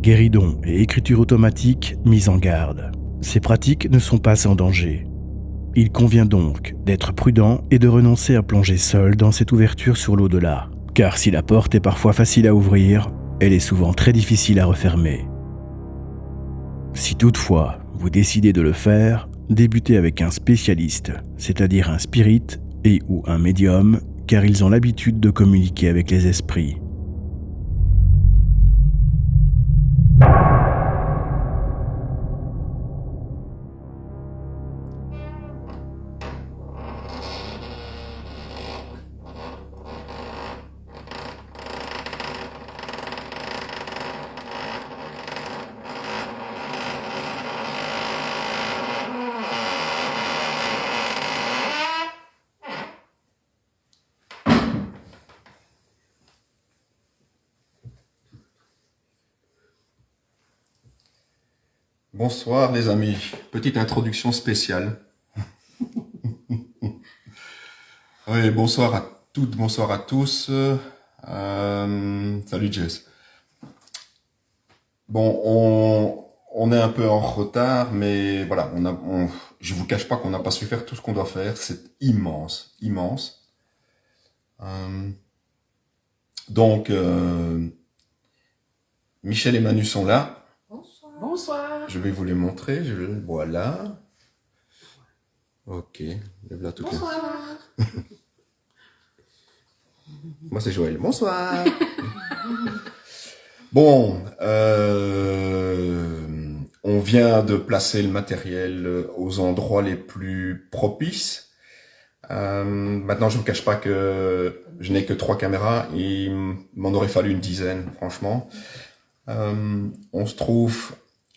Guéridon et écriture automatique mis en garde. Ces pratiques ne sont pas sans danger. Il convient donc d'être prudent et de renoncer à plonger seul dans cette ouverture sur l'au-delà. Car si la porte est parfois facile à ouvrir, elle est souvent très difficile à refermer. Si toutefois vous décidez de le faire, débutez avec un spécialiste, c'est-à-dire un spirit et ou un médium, car ils ont l'habitude de communiquer avec les esprits. Bonsoir les amis, petite introduction spéciale. Oui, bonsoir à toutes, bonsoir à tous. Salut Jess. Bon, on est un peu en retard, mais voilà, je vous cache pas qu'on n'a pas su faire tout ce qu'on doit faire. C'est immense, immense. Donc, Michel et Manu sont là. Bonsoir. Je vais vous les montrer. Voilà. Ok. Lève-la toutes les... Bonsoir. Moi, c'est Joël. Bonsoir. Bon, on vient de placer le matériel aux endroits les plus propices. Maintenant, je vous cache pas que je n'ai que 3 caméras. Il m'en aurait fallu une dizaine, franchement. On se trouve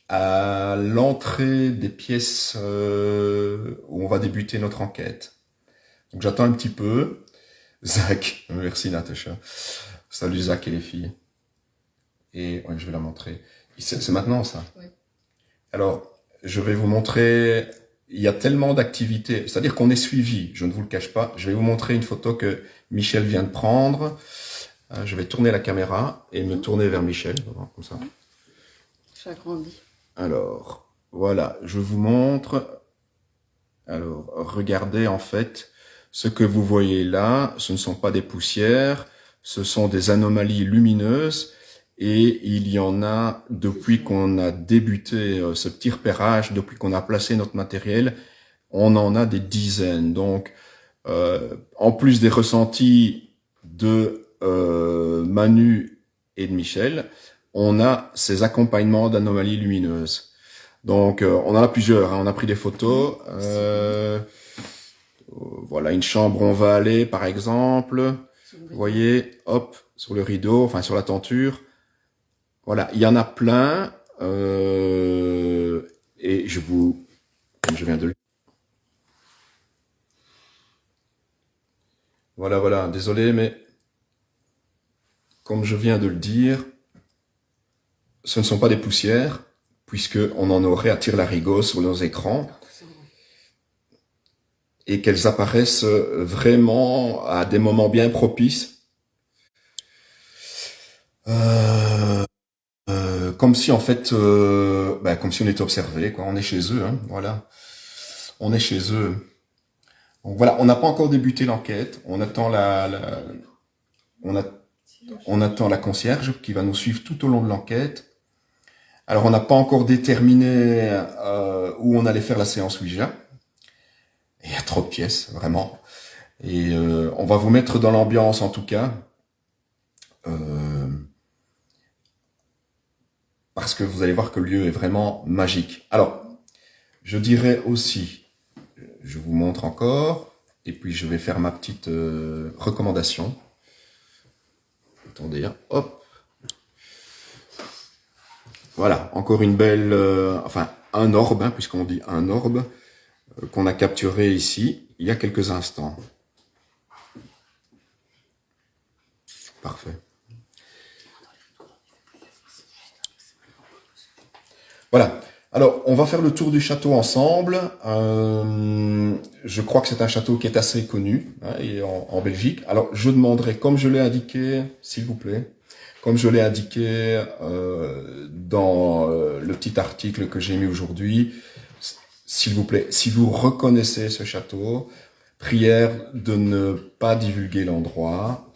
à l'entrée des pièces où on va débuter notre enquête. Donc j'attends un petit peu. Zach, merci Natacha. Salut Zach et les filles. Et ouais, je vais la montrer. C'est maintenant ça. Oui. Alors, je vais vous montrer. Il y a tellement d'activités. C'est-à-dire qu'on est suivi. Je ne vous le cache pas. Je vais vous montrer une photo que Michel vient de prendre. Je vais tourner la caméra et me tourner vers Michel. Comme ça. J'agrandis. Alors, voilà, je vous montre. Alors, regardez en fait, ce que vous voyez là, ce ne sont pas des poussières, ce sont des anomalies lumineuses et il y en a depuis qu'on a débuté ce petit repérage, depuis qu'on a placé notre matériel, on en a des dizaines. Donc, en plus des ressentis de Manu et de Michel, on a ces accompagnements d'anomalies lumineuses. Donc, on en a plusieurs. Hein. On a pris des photos. Voilà, une chambre où on va aller, par exemple. Vous voyez, hop, sur le rideau, enfin sur la tenture. Voilà, il y en a plein. Et comme je viens de le... Voilà, désolé, mais comme je viens de le dire, ce ne sont pas des poussières, puisqu'on en aurait à tire-larigot sur nos écrans, et qu'elles apparaissent vraiment à des moments bien propices, comme si en fait, comme si on était observé, quoi. On est chez eux, hein, voilà. On est chez eux. Donc voilà, on n'a pas encore débuté l'enquête. On attend on attend la concierge qui va nous suivre tout au long de l'enquête. Alors, on n'a pas encore déterminé où on allait faire la séance Ouija. Il y a trop de pièces, vraiment. Et on va vous mettre dans l'ambiance, en tout cas. Parce que vous allez voir que le lieu est vraiment magique. Alors, je dirais aussi, je vous montre encore, et puis je vais faire ma petite recommandation. Attendez, hein, hop. Voilà, encore une belle, un orbe, hein, puisqu'on dit un orbe, qu'on a capturé ici, il y a quelques instants. Parfait. Voilà, alors on va faire le tour du château ensemble. Je crois que c'est un château qui est assez connu, hein, et en Belgique. Alors je demanderai, comme je l'ai indiqué, s'il vous plaît, Comme je l'ai indiqué dans le petit article que j'ai mis aujourd'hui, s'il vous plaît, si vous reconnaissez ce château, prière de ne pas divulguer l'endroit,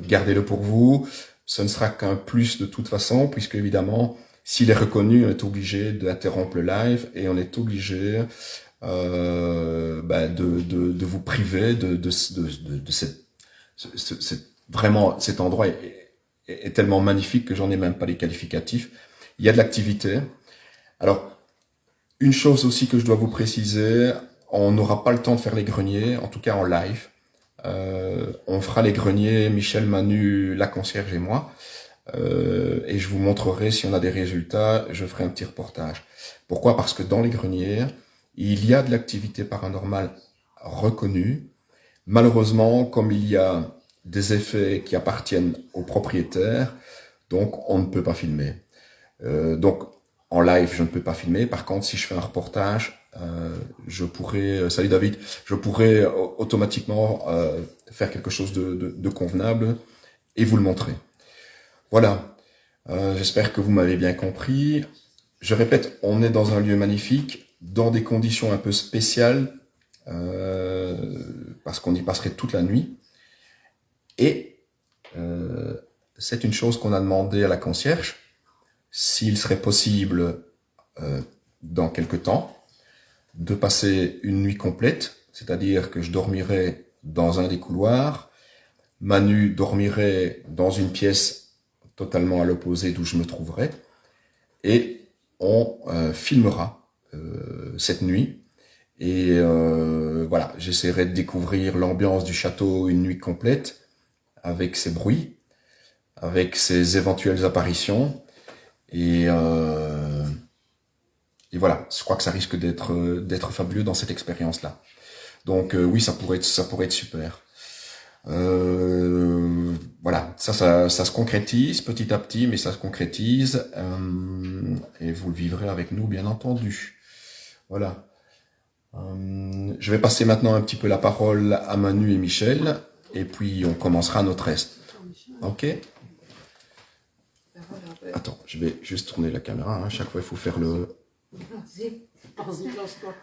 gardez-le pour vous. Ce ne sera qu'un plus de toute façon, puisque évidemment, s'il est reconnu, on est obligé d'interrompre le live et on est obligé de vous priver de vraiment cet endroit est tellement magnifique que j'en ai même pas les qualificatifs. Il y a de l'activité. Alors, une chose aussi que je dois vous préciser, on n'aura pas le temps de faire les greniers, en tout cas en live. On fera les greniers, Michel, Manu, la concierge et moi. Et je vous montrerai si on a des résultats, je ferai un petit reportage. Pourquoi? Parce que dans les greniers, il y a de l'activité paranormale reconnue. Malheureusement, comme il y a des effets qui appartiennent aux propriétaires, donc on ne peut pas filmer. Donc en live, je ne peux pas filmer. Par contre, si je fais un reportage, je pourrais, salut David, je pourrais automatiquement faire quelque chose de convenable et vous le montrer. Voilà, j'espère que vous m'avez bien compris. Je répète, on est dans un lieu magnifique, dans des conditions un peu spéciales, parce qu'on y passerait toute la nuit. Et c'est une chose qu'on a demandé à la concierge, s'il serait possible, dans quelque temps, de passer une nuit complète, c'est-à-dire que je dormirais dans un des couloirs, Manu dormirait dans une pièce totalement à l'opposé d'où je me trouverais, et on filmera cette nuit. Et voilà, j'essaierai de découvrir l'ambiance du château une nuit complète, avec ses bruits, avec ses éventuelles apparitions, et voilà, je crois que ça risque d'être fabuleux dans cette expérience-là. Donc oui, ça pourrait être super. Voilà, ça se concrétise petit à petit, mais ça se concrétise, et vous le vivrez avec nous, bien entendu. Voilà. Je vais passer maintenant un petit peu la parole à Manu et Michel, et puis on commencera notre reste. Ok? Attends, je vais juste tourner la caméra, hein. Chaque fois il faut faire le... Vas-y, lance-toi.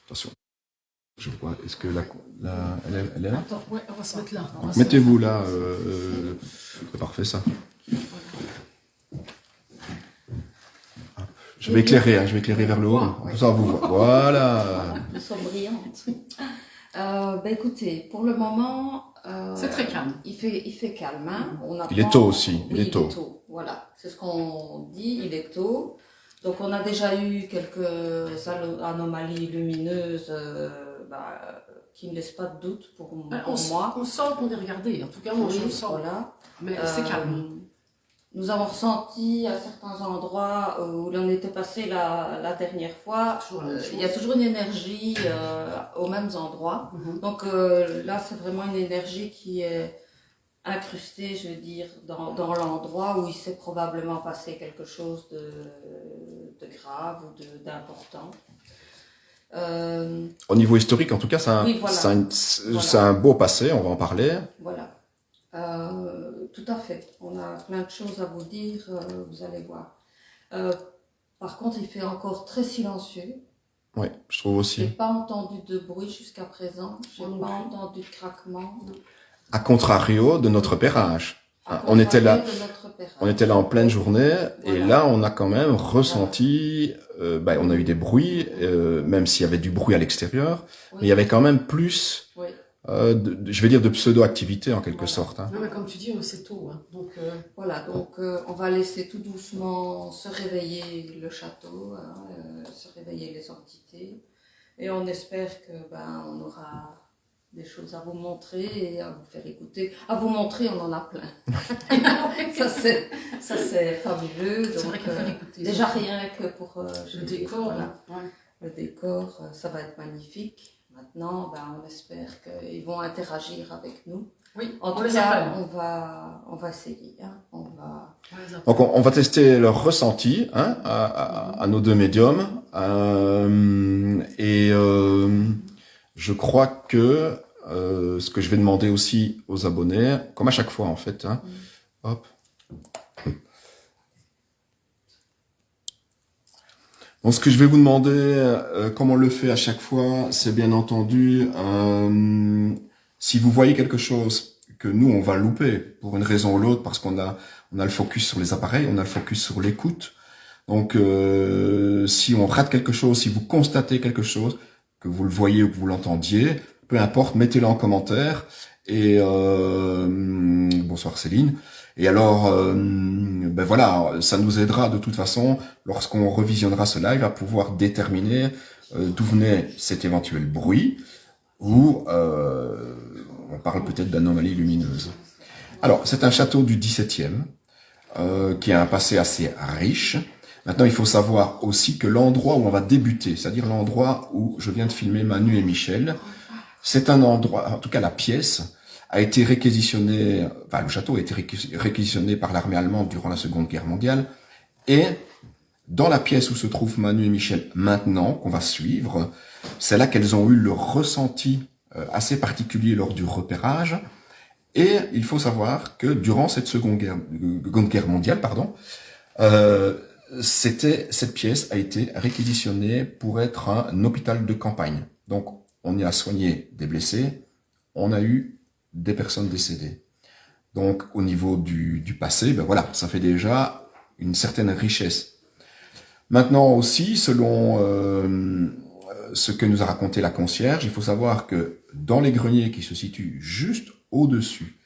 Attention. Je vois, est-ce que elle est là? Attends, ouais, on va se mettre là. Mettez-vous là, c'est parfait ça. Je vais éclairer vers le haut, comme ça on vous voit. Voilà. Elles sont brillantes. Écoutez, pour le moment... c'est très calme. Il fait calme. Hein. Il est tôt aussi, oui, il est tôt. Voilà, c'est ce qu'on dit, il est tôt. Donc on a déjà eu quelques anomalies lumineuses qui ne laissent pas de doute pour moi. On sent qu'on est regardé, en tout cas moi je le sens. Voilà. Mais c'est calme. Nous avons ressenti à certains endroits où l'on était passé la dernière fois, il y a toujours une énergie aux mêmes endroits. Donc là c'est vraiment une énergie qui est incrustée, je veux dire, dans l'endroit où il s'est probablement passé quelque chose de grave ou d'important. Au niveau historique, en tout cas, c'est un beau passé, on va en parler. Voilà. Tout à fait. On a plein de choses à vous dire, vous allez voir. Par contre, il fait encore très silencieux. Oui, je trouve aussi. Je n'ai pas entendu de bruit jusqu'à présent. Je n'ai pas entendu de craquement. À contrario de notre pérage. On était là en pleine journée, et là on a quand même ressenti, on a eu des bruits, même s'il y avait du bruit à l'extérieur, mais il y avait quand même plus, je vais dire, de pseudo-activité en quelque sorte. Hein. Non, mais comme tu dis, c'est tôt. Hein. Donc, voilà, donc on va laisser tout doucement se réveiller le château, se réveiller les entités, et on espère que on aura des choses à vous montrer et à vous faire écouter. À vous montrer, on en a plein. ça c'est fabuleux. C'est vrai qu'il faut l'écouter. Déjà rien que pour le décor. Voilà. Le décor, ça va être magnifique. Maintenant, on espère qu'ils vont interagir avec nous. Oui, en tout cas, on va essayer. Hein. Donc on va tester leur ressenti, hein, à nos deux médiums. Je crois que ce que je vais demander aussi aux abonnés, comme à chaque fois en fait, hein, hop. Donc ce que je vais vous demander, comme on le fait à chaque fois, c'est bien entendu, si vous voyez quelque chose que nous on va louper pour une raison ou l'autre, parce qu'on a le focus sur les appareils, on a le focus sur l'écoute. Donc si on rate quelque chose, si vous constatez quelque chose, que vous le voyez ou que vous l'entendiez, peu importe, mettez-le en commentaire. Et bonsoir Céline. Et alors, ben voilà, ça nous aidera de toute façon, lorsqu'on revisionnera ce live, à pouvoir déterminer d'où venait cet éventuel bruit, ou on parle peut-être d'anomalie lumineuse. Alors, c'est un château du XVIIe, qui a un passé assez riche. Maintenant, il faut savoir aussi que l'endroit où on va débuter, c'est-à-dire l'endroit où je viens de filmer Manu et Michel, c'est un endroit, en tout cas la pièce, a été réquisitionné, enfin le château a été réquisitionné par l'armée allemande durant la Seconde Guerre mondiale, et dans la pièce où se trouvent Manu et Michel maintenant, qu'on va suivre, c'est là qu'elles ont eu le ressenti assez particulier lors du repérage, et il faut savoir que durant cette Seconde Guerre mondiale, cette pièce a été réquisitionnée pour être un hôpital de campagne. Donc on y a soigné des blessés, on a eu des personnes décédées. Donc, au niveau du passé, ben voilà, ça fait déjà une certaine richesse. Maintenant aussi, selon ce que nous a raconté la concierge, il faut savoir que dans les greniers qui se situent juste au-dessus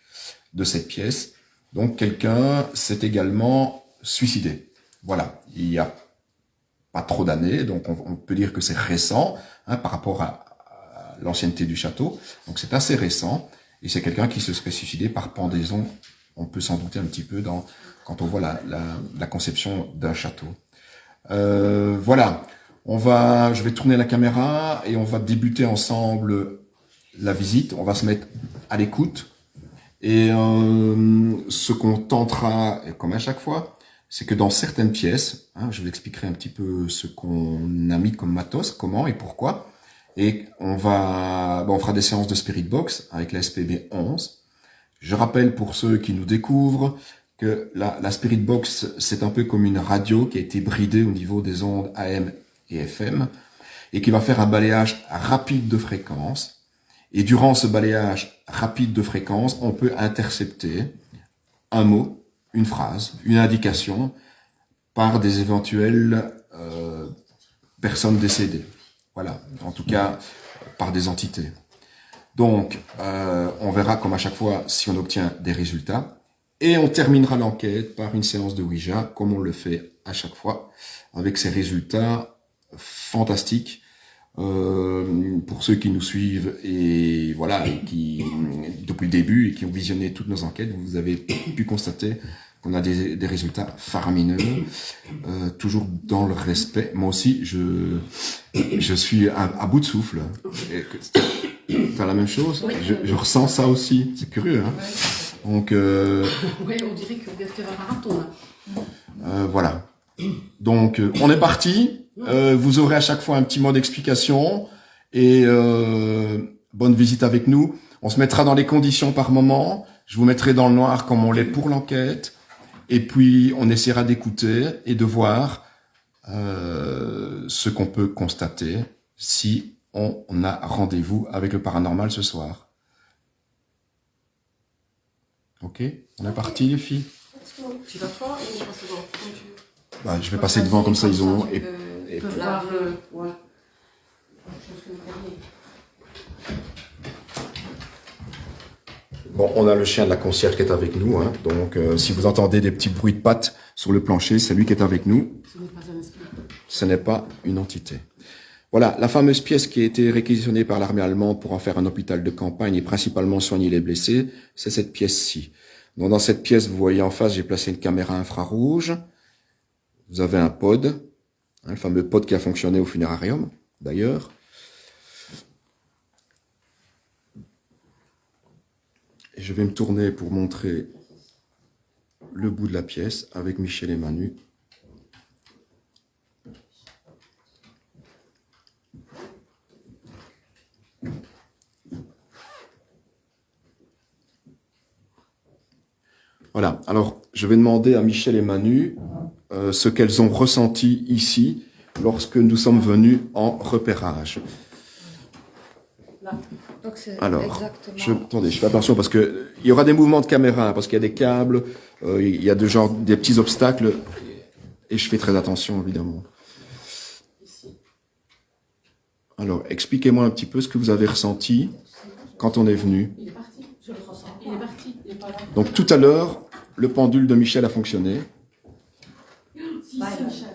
de cette pièce, donc quelqu'un s'est également suicidé. Voilà, il n'y a pas trop d'années, donc on peut dire que c'est récent hein, par rapport à l'ancienneté du château. Donc c'est assez récent. Et c'est quelqu'un qui se serait suicidé par pendaison. On peut s'en douter un petit peu quand on voit la conception d'un château. Voilà. Je vais tourner la caméra et on va débuter ensemble la visite. On va se mettre à l'écoute. Et ce qu'on tentera, comme à chaque fois, c'est que dans certaines pièces, hein, je vous expliquerai un petit peu ce qu'on a mis comme matos, comment et pourquoi. Et on fera des séances de Spirit Box avec la SPB 11. Je rappelle pour ceux qui nous découvrent que la Spirit Box, c'est un peu comme une radio qui a été bridée au niveau des ondes AM et FM et qui va faire un balayage rapide de fréquences. Et durant ce balayage rapide de fréquences, on peut intercepter un mot, une phrase, une indication par des éventuelles personnes décédées. Voilà, en tout cas, par des entités. Donc, on verra comme à chaque fois si on obtient des résultats. Et on terminera l'enquête par une séance de Ouija, comme on le fait à chaque fois, avec ces résultats fantastiques pour ceux qui nous suivent et voilà, et qui depuis le début et qui ont visionné toutes nos enquêtes, vous avez pu constater qu'on a des résultats faramineux, toujours dans le respect. Moi aussi, je suis à bout de souffle. T'as la même chose? Oui. Je ressens ça aussi. C'est curieux, hein? Donc, oui, on dirait qu'on vient de faire un marathon. voilà. Donc, on est parti. Vous aurez à chaque fois un petit mot d'explication et bonne visite avec nous. On se mettra dans les conditions par moment. Je vous mettrai dans le noir comme on l'est pour l'enquête. Et puis, on essaiera d'écouter et de voir ce qu'on peut constater si on a rendez-vous avec le paranormal ce soir. Ok? On est parti, les filles? Tu vas toi ou je passe devant comme tu veux. Bah, je vais passer devant comme ça, ils ont... Tu peux voir ouais. Bon, on a le chien de la concierge qui est avec nous, hein, donc si vous entendez des petits bruits de pattes sur le plancher, c'est lui qui est avec nous. Ce n'est pas un esprit. Ce n'est pas une entité. Voilà, la fameuse pièce qui a été réquisitionnée par l'armée allemande pour en faire un hôpital de campagne et principalement soigner les blessés, c'est cette pièce-ci. Donc dans cette pièce, vous voyez en face, j'ai placé une caméra infrarouge. Vous avez un pod, hein, le fameux pod qui a fonctionné au funérarium, d'ailleurs. Et je vais me tourner pour montrer le bout de la pièce avec Michel et Manu. Voilà, alors je vais demander à Michel et Manu ce qu'elles ont ressenti ici lorsque nous sommes venus en repérage. Donc c'est Alors, exactement. attendez, je fais attention parce que il y aura des mouvements de caméra, parce qu'il y a des câbles, il y a des petits obstacles, et je fais très attention évidemment. Alors, expliquez-moi un petit peu ce que vous avez ressenti quand on est venu. Il est parti. Je le ressens. Il est parti. Il est pas là. Donc tout à l'heure, le pendule de Michel a fonctionné. Si, Bah, c'est là. une chaise.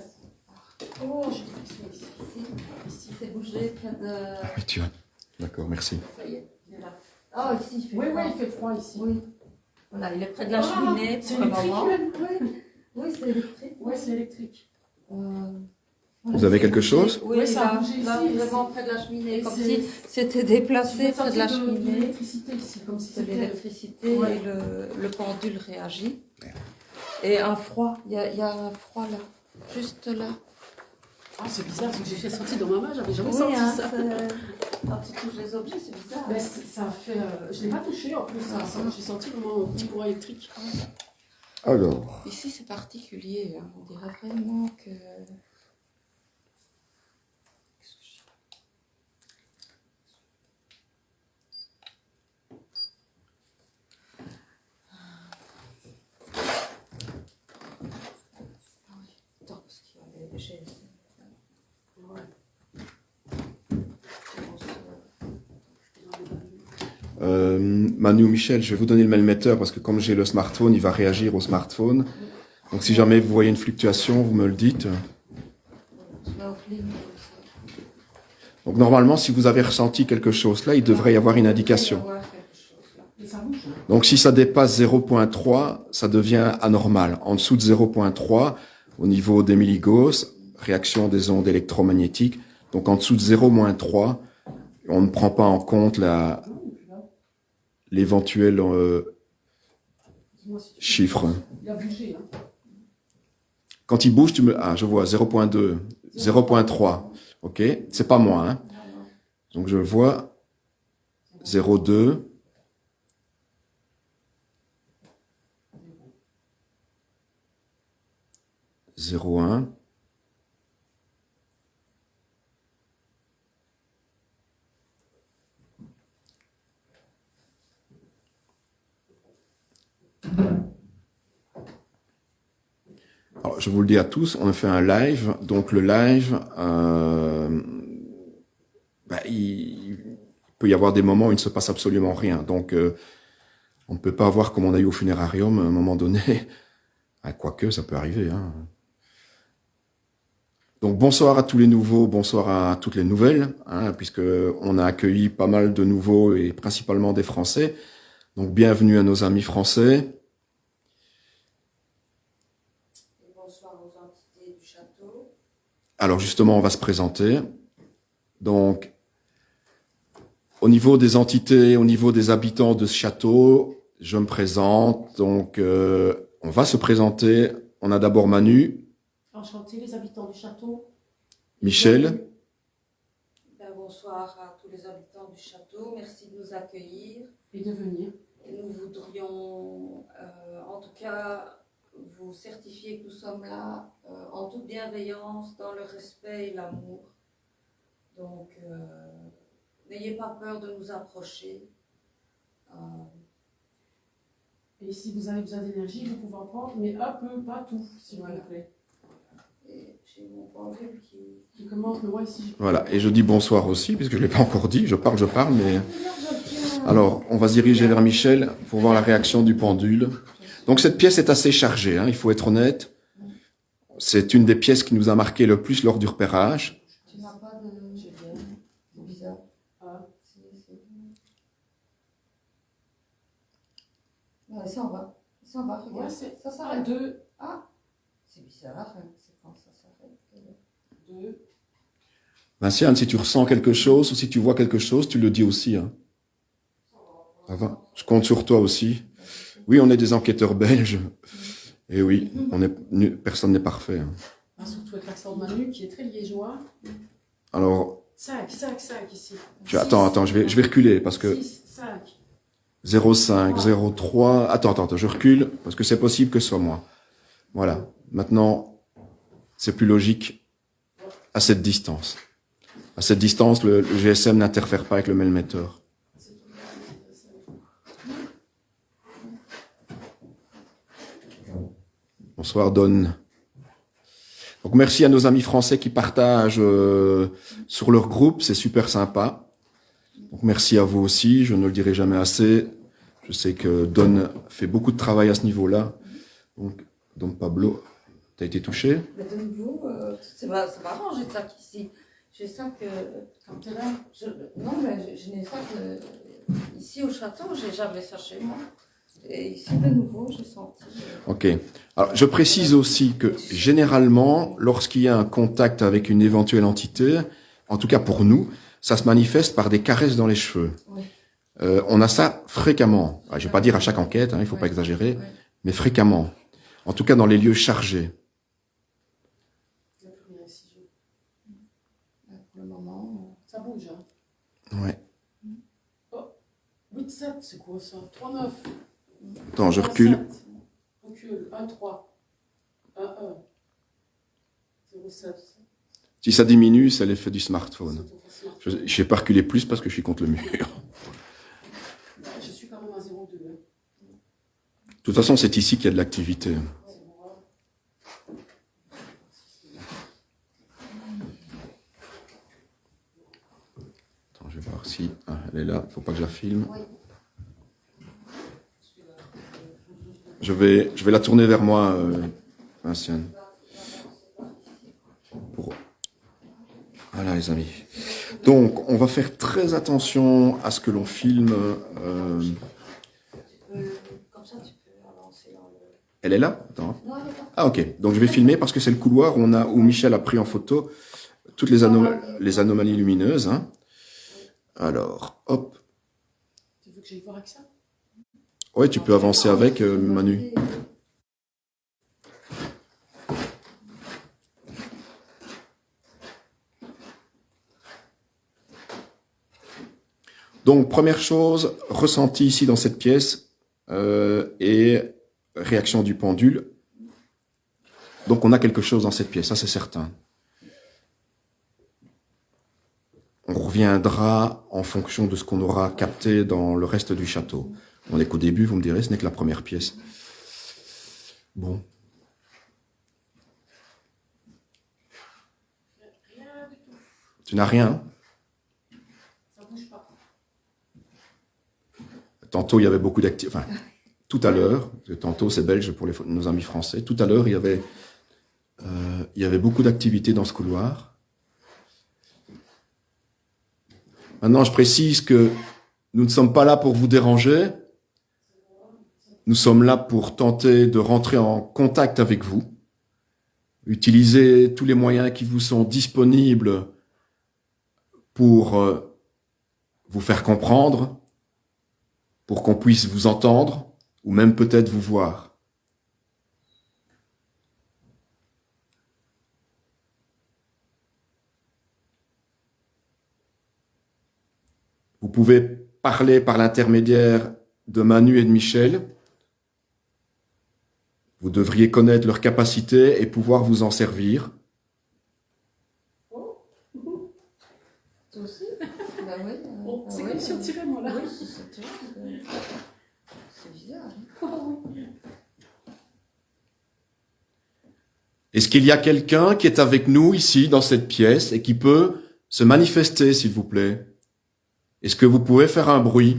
Oh, j'ai une pression ici. Ici, c'est bougé près de. Ah oui, tu vois. D'accord, merci. Ça y est, il est là. Ah, ici, il fait Oui, froid. oui, il fait froid ici. Oui. Voilà, il est près de la Ah, cheminée c'est pour le électrique, moment. même. Oui, c'est électrique. Oui, c'est électrique. Vous avez quelque chose? Oui, Oui, ça a là, bougé là, ici, vraiment ici. près de la cheminée, Et comme c'est- si c'était déplacé J'ai près de la senti de cheminée. l'électricité ici, comme si C'est c'était l'électricité Ouais. et le pendule réagit. Et un froid, il y a un froid là, juste là. Ah, c'est bizarre, parce que j'ai fait sortir dans ma main, j'avais jamais Oui, senti hein, ça. quand tu touches les objets, c'est bizarre. Mais ça fait. Je l'ai pas touché en plus, j'ai senti vraiment un petit courant électrique. Alors, Ici, c'est particulier. Hein. On dirait vraiment que. Attends, parce qu'il y a des déchets ici. Manu ou Michel, je vais vous donner le mailmetteur parce que comme j'ai le smartphone, il va réagir au smartphone. Donc si jamais vous voyez une fluctuation, vous me le dites. Je mets au clean, comme ça. Donc normalement, si vous avez ressenti quelque chose là, il devrait y avoir une indication. Il va y avoir quelque chose là. Et ça bouge. Donc si ça dépasse 0.3, ça devient anormal. En dessous de 0.3, au niveau des milligauss, réaction des ondes électromagnétiques. Donc en dessous de 0-3, on ne prend pas en compte l'éventuel Dis-moi si tu- chiffre. Il a bougé. Hein. Quand il bouge, je vois 0.2, 0.3. Ok, c'est pas moi. Hein. Donc je vois 0.2. 0.1. Alors, je vous le dis à tous, on a fait un live. Donc le live, il peut y avoir des moments où il ne se passe absolument rien. Donc on ne peut pas avoir comme on a eu au funérarium à un moment donné. Quoique, ça peut arriver. Hein. Donc bonsoir à tous les nouveaux, bonsoir à toutes les nouvelles, hein, puisque on a accueilli pas mal de nouveaux et principalement des Français. Donc bienvenue à nos amis français. Et bonsoir aux entités du château. Alors justement, on va se présenter. Donc, au niveau des entités, au niveau des habitants de ce château, je me présente. Donc, on va se présenter. On a d'abord Manu, Enchanté, les habitants du château. Michel, Bonsoir à tous les habitants du château. Merci de nous accueillir. Et de venir. Et nous voudrions, en tout cas, vous certifier que nous sommes là en toute bienveillance, dans le respect et l'amour. Donc, n'ayez pas peur de nous approcher. Et si vous avez besoin d'énergie, vous pouvez en prendre, mais un peu, pas tout, s'il Voilà. vous plaît. Et j'ai mon pendule Qui commence, mais moi ici. voilà. Et je dis bonsoir aussi, puisque je ne l'ai pas encore dit. Je parle, mais... Alors, on va se diriger vers Michel pour voir la réaction du pendule. Donc, cette pièce est assez chargée, hein, il faut être honnête. C'est une des pièces qui nous a marqué le plus lors du repérage. Tu n'as pas de... J'ai bien. C'est bizarre. Ah. Ouais, ça en va. Ça en va, regarde. Ouais, c'est ça un, s'arrête. deux, Ah, c'est bizarre, hein, c'est quand ça s'arrête. deux. Vinciane, si tu ressens quelque chose ou si tu vois quelque chose, tu le dis aussi. Hein. Ça va. Je compte sur toi aussi. Oui, on est des enquêteurs belges. Et oui, personne n'est parfait. Hein. Ah, surtout avec l'accent de Manu, qui est très liégeois. Alors, 5 ici. attends, je vais reculer parce que 6, 5. 05, 03... Attends, je recule, parce que c'est possible que ce soit moi. Voilà. Maintenant, c'est plus logique à cette distance. À cette distance, le GSM n'interfère pas avec le mailmetteur. Bonsoir, Don. Donc, merci à nos amis français qui partagent sur leur groupe, c'est super sympa. Donc, merci à vous aussi, je ne le dirai jamais assez. Je sais que Don fait beaucoup de travail à ce niveau-là. Donc, Don Pablo, t'as été touché? Mais de nouveau, c'est marrant, j'ai ça ici. J'ai ça que, quand tu es là, non, mais je n'ai ça que, ici au château, j'ai jamais ça chez moi. Et ici, de nouveau, j'ai senti. Ok. Alors, je précise aussi que, généralement, lorsqu'il y a un contact avec une éventuelle entité, en tout cas pour nous, ça se manifeste par des caresses dans les cheveux. Oui. On a ça fréquemment. Je ne vais pas dire à chaque enquête, il ne faut pas exagérer, mais fréquemment. En tout cas, dans les lieux chargés. Pour le moment, ça bouge. Hein. Ouais. Oh, 8-7, c'est quoi ça? 3-9. Attends, je recule. Recule, 1-3. 1-1. 0-7. Si ça diminue, c'est l'effet du smartphone. Je ne vais pas reculer plus parce que je suis contre le mur. Je suis quand même à 0,2. Hein. De toute façon, c'est ici qu'il y a de l'activité. Attends, je vais voir si... Ah, elle est là, il ne faut pas que je la filme. oui. Je vais la tourner vers moi, Vinciane. Voilà, les amis. Donc, on va faire très attention à ce que l'on filme. Comme ça, tu peux avancer dans le... Elle est là? Attends. Non, elle est pas. Ah, ok. Donc, je vais filmer parce que c'est le couloir où Michel a pris en photo toutes les anomalies lumineuses. Hein. Alors, hop. Tu veux que j'aille voir avec ça? Ouais, tu peux avancer avec, Manu. Donc, première chose, ressenti ici dans cette pièce et réaction du pendule. Donc, on a quelque chose dans cette pièce, ça c'est certain. On reviendra en fonction de ce qu'on aura capté dans le reste du château. On n'est qu'au début, vous me direz, ce n'est que la première pièce. Bon. Rien du tout. Tu n'as rien? Ça bouge pas. Tantôt, il y avait beaucoup d'activité. Enfin, tout à l'heure, tantôt c'est belge pour nos amis français, tout à l'heure, il y avait beaucoup d'activité dans ce couloir. Maintenant, je précise que nous ne sommes pas là pour vous déranger. Nous sommes là pour tenter de rentrer en contact avec vous. Utilisez tous les moyens qui vous sont disponibles pour vous faire comprendre, pour qu'on puisse vous entendre, ou même peut-être vous voir. Vous pouvez parler par l'intermédiaire de Manu et de Michel. Vous devriez connaître leurs capacités et pouvoir vous en servir. Toi aussi? Bah oui. Bon, c'est oui, comme si on tirait, moi, là. Oui, c'est bizarre. Est-ce qu'il y a quelqu'un qui est avec nous ici, dans cette pièce, et qui peut se manifester, s'il vous plaît? Est-ce que vous pouvez faire un bruit?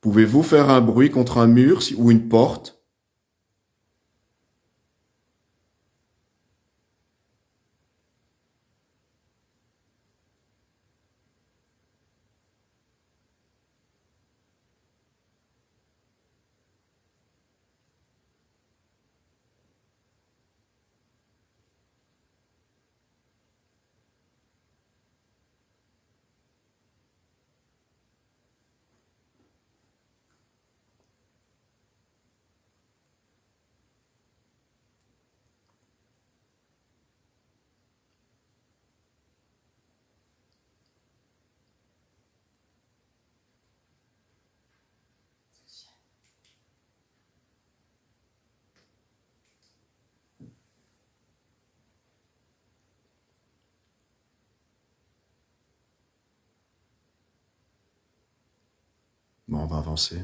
Pouvez-vous faire un bruit contre un mur ou une porte? Bon, on va avancer.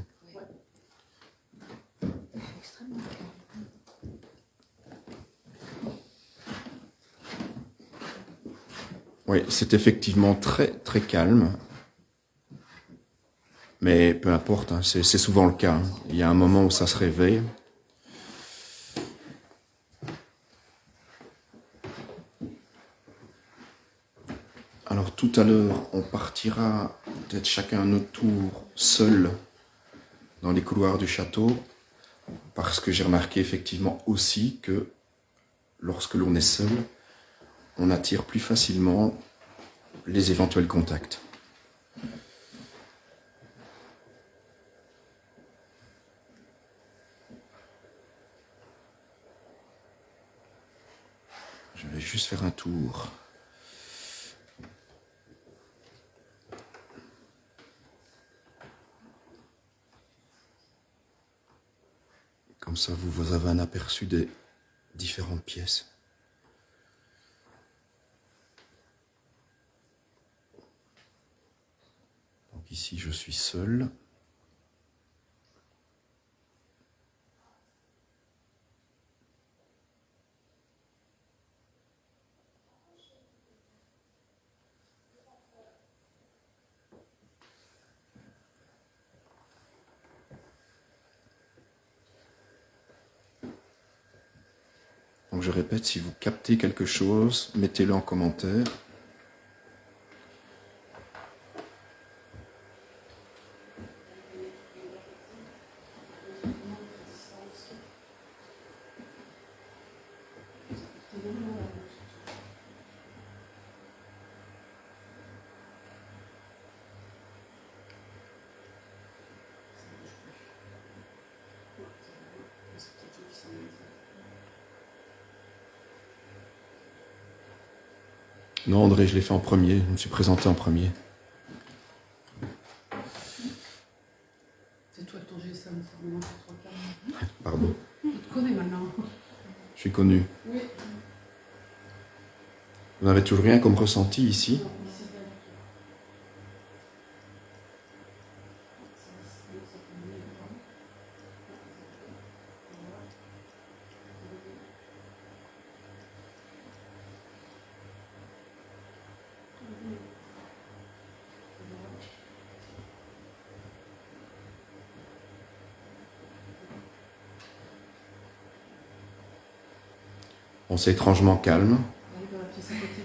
Oui, c'est effectivement très très calme. Mais peu importe, hein, c'est souvent le cas. Hein. Il y a un moment où ça se réveille. Alors tout à l'heure, on partira peut-être chacun à notre tour, seul, dans les couloirs du château, parce que j'ai remarqué effectivement aussi que lorsque l'on est seul, on attire plus facilement les éventuels contacts. Je vais juste faire un tour. Comme ça, vous avez un aperçu des différentes pièces. Donc ici, je suis seul. Donc je répète, si vous captez quelque chose, mettez-le en commentaire. Non, André, je l'ai fait en premier. Je me suis présenté en premier. C'est toi ton GSM, c'est vraiment trop calme. Pardon. Il te connaît maintenant. Je suis connu. Oui. Vous n'avez toujours rien comme ressenti ici? Bon, c'est étrangement calme. Allez dans la pièce à côté.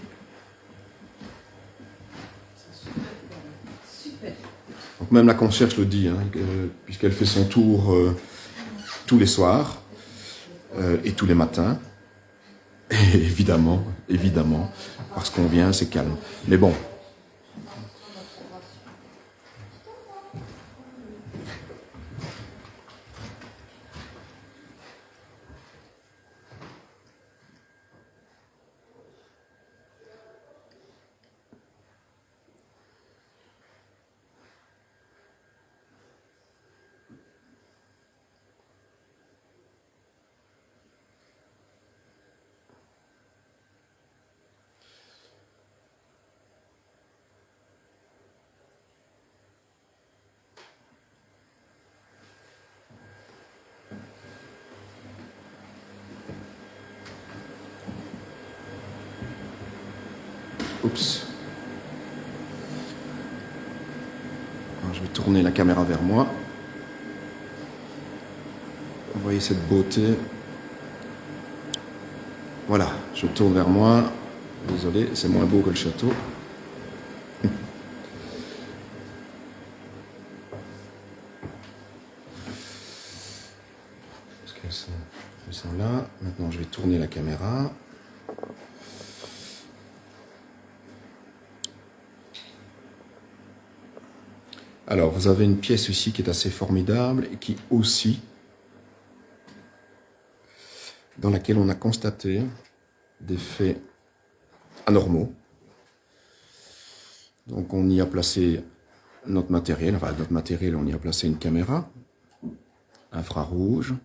Super. Donc même la concierge le dit, hein, puisqu'elle fait son tour tous les soirs et tous les matins. Et évidemment, parce qu'on vient, c'est calme. Mais bon. Oups. Alors, je vais tourner la caméra vers moi. Vous voyez cette beauté. Voilà, je tourne vers moi. Désolé, c'est moins beau que le château. Parce qu'elles sont là. Maintenant, je vais tourner la caméra. Alors, vous avez une pièce ici qui est assez formidable et qui aussi, dans laquelle on a constaté des faits anormaux. Donc, on y a placé notre matériel, on y a placé une caméra infrarouge.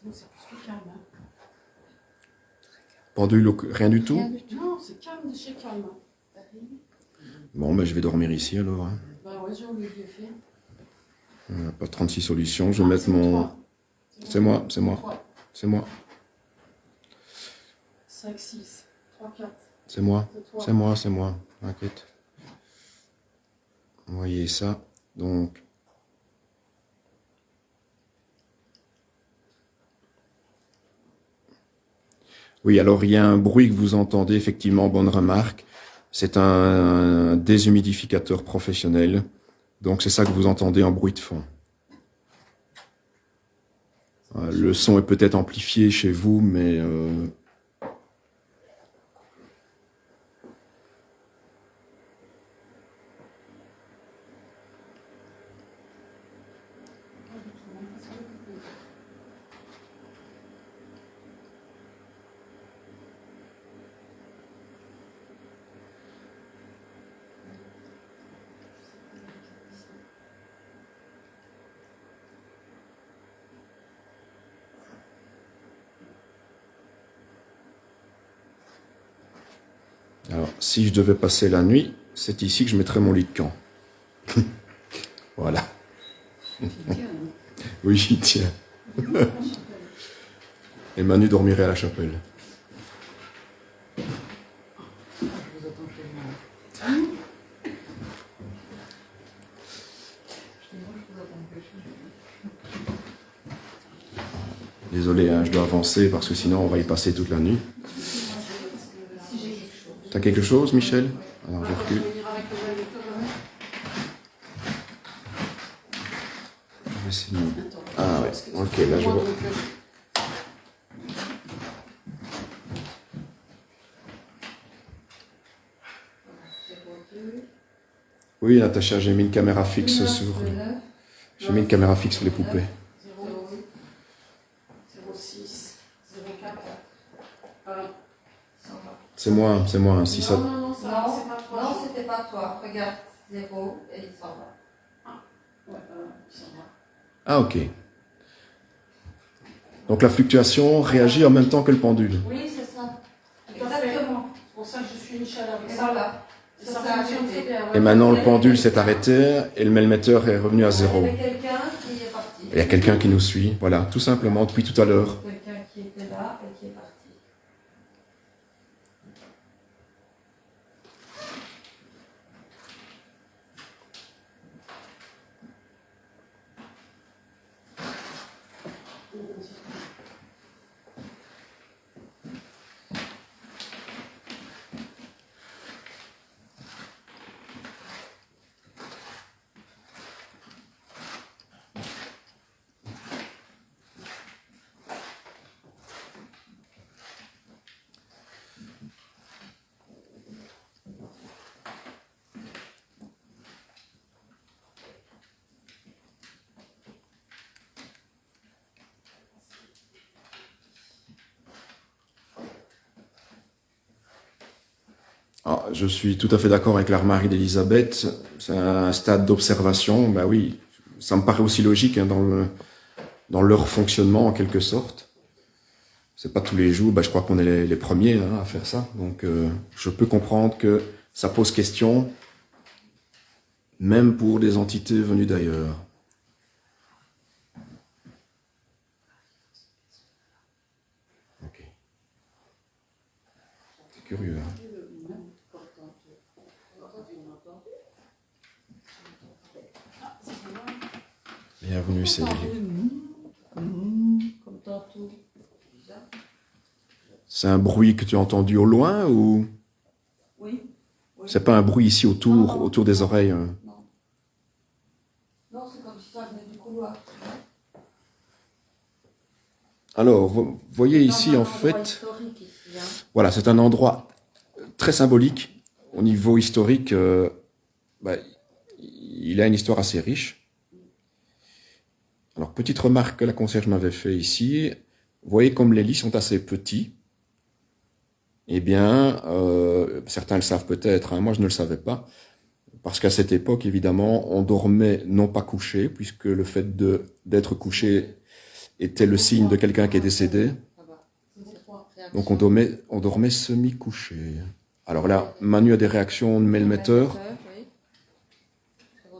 Sinon, c'est plus que calme. Hein. Pendule, rien du tout. Non, c'est calme de chez calme. Bon, ben, je vais dormir ici alors. Hein. Bah ouais, j'ai oublié de le faire. Pas 36 solutions. Je vais mettre mon... C'est moi, c'est moi. 3, C'est moi. 5, 6, 3, 4. C'est moi. C'est toi. C'est moi, c'est moi. T'inquiète. Vous voyez ça. Donc... Oui, alors il y a un bruit que vous entendez, effectivement, bonne remarque. C'est un déshumidificateur professionnel. Donc c'est ça que vous entendez en bruit de fond. Le son est peut-être amplifié chez vous, mais... Alors, si je devais passer la nuit, c'est ici que je mettrais mon lit de camp. Voilà. Oui, j'y tiens. Et Manu dormirait à la chapelle. Désolé, hein, je dois avancer parce que sinon on va y passer toute la nuit. T'as quelque chose, Michel? Alors je recule. Je vais essayer. Ah ouais, ok, là je vois. Oui, Natacha, j'ai mis une caméra fixe sur... J'ai mis une caméra fixe sur les poupées. 06, 04. C'est moi, si ça... Non, Non, c'est pas toi. non, c'était pas toi. Regarde, 0 et il s'en va. Ouais, il s'en va. Ah ok. Donc la fluctuation réagit en même temps que le pendule. Oui, c'est ça. Tout à fait. Exactement. C'est pour ça que je suis Michel avec Et ça. voilà. Et ça Ça fonctionne arrêté. très bien. Et maintenant le pendule s'est arrêté et le melmetteur est revenu à Il y zéro. avait quelqu'un qui est parti. Il y a quelqu'un qui nous suit, voilà, tout simplement depuis tout à l'heure. Quelqu'un qui était là et qui est parti. Ah, je suis tout à fait d'accord avec la remarque d'Elisabeth. C'est un stade d'observation. Ben oui, ça me paraît aussi logique hein, dans leur fonctionnement en quelque sorte. C'est pas tous les jours. Ben, je crois qu'on est les premiers hein, à faire ça. Donc, je peux comprendre que ça pose question, même pour des entités venues d'ailleurs. Ok. C'est curieux. Hein. Bienvenue, c'est Comme tantôt. C'est un bruit que tu as entendu au loin ou Oui. c'est pas un bruit ici autour, Non. autour des oreilles hein? Non. Non, c'est comme si ça venait du couloir. Alors, vous voyez ici Dans un en endroit fait, historique ici, hein. voilà, c'est un endroit très symbolique au niveau historique. Bah, il a une histoire assez riche. Alors, petite remarque que la concierge m'avait fait ici. Vous voyez comme les lits sont assez petits. Eh bien, certains le savent peut-être, hein, moi je ne le savais pas, parce qu'à cette époque, évidemment, on dormait non pas couché, puisque le fait d'être couché était le signe de quelqu'un qui est décédé. Ça va. Donc on dormait semi-couché. Alors là, Manu a des réactions de melmetteur. Oui.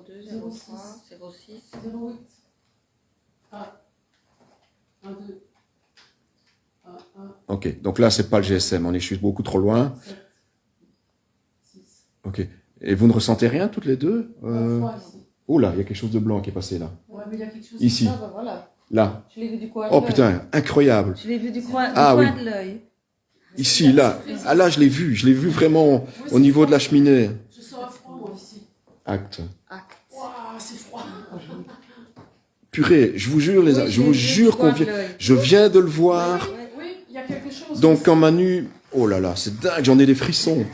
02, 03, 06. 08. 1. 1, 2. 1, 1, Ok, donc là, c'est pas le GSM, on est juste beaucoup trop loin. 7. 6. Ok. Et vous ne ressentez rien toutes les deux 3 ici. Oh là, il y a quelque chose de blanc qui est passé là. Ouais, mais il y a quelque chose Ici. Ah, bah voilà. Là. Je l'ai vu du coin de Oh l'œil. putain, incroyable. Je l'ai vu du coin, Ah coin oui. de l'œil. Ici, là. Ah là, je l'ai vu vraiment au niveau de la cheminée. Je sens un froid, moi, ici. Acte. Acte. Waouh, c'est froid. Purée, je vous jure, Oui, je je vous l'ai vu jure du coin qu'on de vient, l'œil. je viens de le voir. Oui, il y a quelque chose. Donc quand Manu, oh là là, c'est dingue, j'en ai des frissons.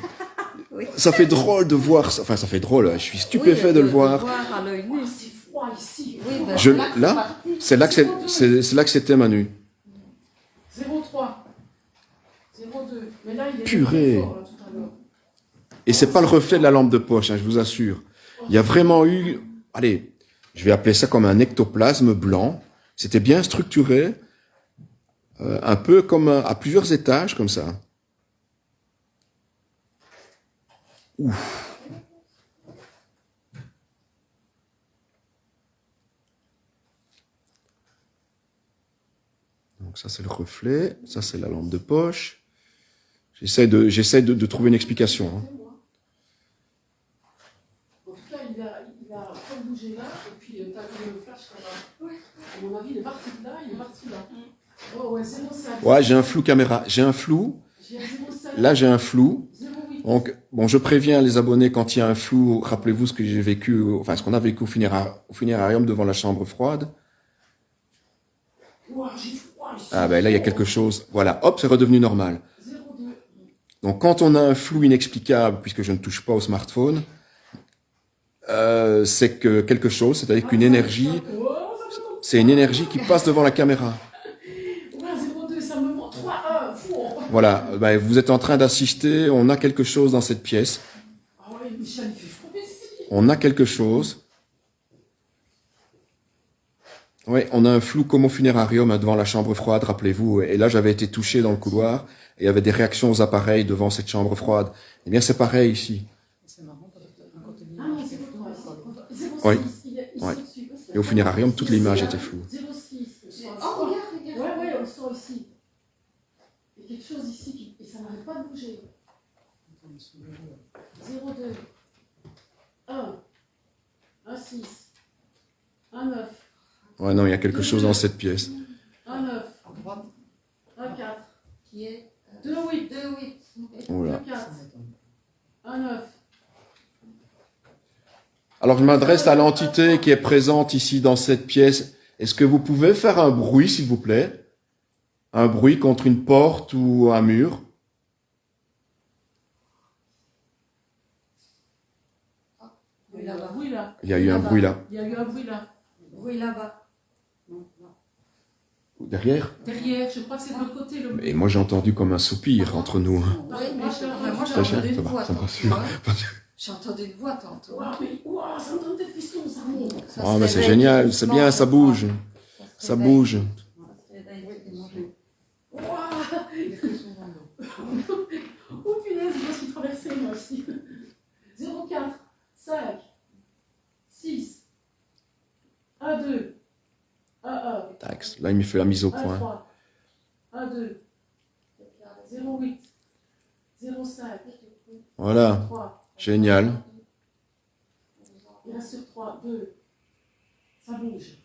Oui. Ça fait drôle de voir ça. Enfin, ça fait drôle, je suis stupéfait de le voir. à l'œil nu. Oh, c'est froid ici. Oui, ben, Je, là, là, c'est là que c'est là que c'était Manu. 03. 02. Mais là, il est Purée. très fort, là, tout à l'heure. Et c'est pas le reflet de la lampe de poche, je vous assure. Il y a vraiment eu, allez, je vais appeler ça comme un ectoplasme blanc. C'était bien structuré, un peu comme à plusieurs étages, comme ça. Ouf. Donc ça c'est le reflet, ça c'est la lampe de poche. J'essaie de trouver une explication. Hein. En tout cas, il a fait bouger là, et puis t'as vu le flash là-bas. À mon avis, il est parti de là, il est parti là. Oh ouais, 0,5. Ouais, j'ai un flou caméra, j'ai un flou. J'ai 0,5. Là j'ai un flou. 0,8. Donc bon, je préviens les abonnés quand il y a un flou. Rappelez-vous ce que j'ai vécu, enfin ce qu'on a vécu au funérarium devant la chambre froide. Ouah, j'ai froid ici. Ah ben là il y a quelque chose. Voilà, hop, c'est redevenu normal. 0,2. Donc quand on a un flou inexplicable, puisque je ne touche pas au smartphone, c'est que quelque chose, c'est-à-dire qu'une énergie, c'est une énergie qui passe devant la caméra. Ouah, 0,2, ça me montre 3, 1. Voilà, ben, vous êtes en train d'assister, on a quelque chose dans cette pièce, Ah ouais, Michel, il fait froid ici. on a quelque chose. Oui, on a un flou comme au funérarium hein, devant la chambre froide, rappelez-vous. Et là, j'avais été touché dans le couloir et il y avait des réactions aux appareils devant cette chambre froide. Eh bien, c'est pareil ici. Ah non, 0,3 ici. 0,6. Oui. Il est ici Ouais. au-dessus. Et au funérarium, toute l'image était floue. 0,6. On sent Oh, froid. regarde. Ouais, ouais, on le sent ici. Il y a quelque chose ici et ça n'arrête pas de bouger. 0,2. 1. 1,6. 1,9. Ouais, non, il y a quelque chose dans cette pièce. 1,9. À droite. 1,4. Qui est 2,8. 2,8. Voilà. 1,4. 1,9. Alors, je m'adresse à l'entité qui est présente ici dans cette pièce. Est-ce que vous pouvez faire un bruit, s'il vous plaît? Un bruit contre une porte ou un mur? Il y a eu un bruit là. Il y a eu un bruit là. Il y a eu un bruit là. Oui, là-bas. Derrière? Derrière, je crois que c'est de l'autre côté. Le... Et moi, j'ai entendu comme un soupir entre nous. hein. Oui, mais moi j'ai Ça, entendu une ça va, voix ça me tantôt. rassure. hein. J'ai entendu une voix tantôt. Ouah, mais ouah, ça me donne des frissons, ça monte. Ça Ah, se mais c'est réveille génial, c'est bien, ça doucement, bouge. je crois. se Ça réveille. bouge. Ça se réveille doucement. Ouah. Les frissons dans le dos. Oh punaise, je me suis traversée moi aussi. 0,4. 5. 6. 1, 2. 1, 1. Tac, là, il me fait la mise au 1, point. 3. 1, 2. 0,8. 0,5. Voilà, 3. génial. Il reste sur 3. 2. Ça bouge.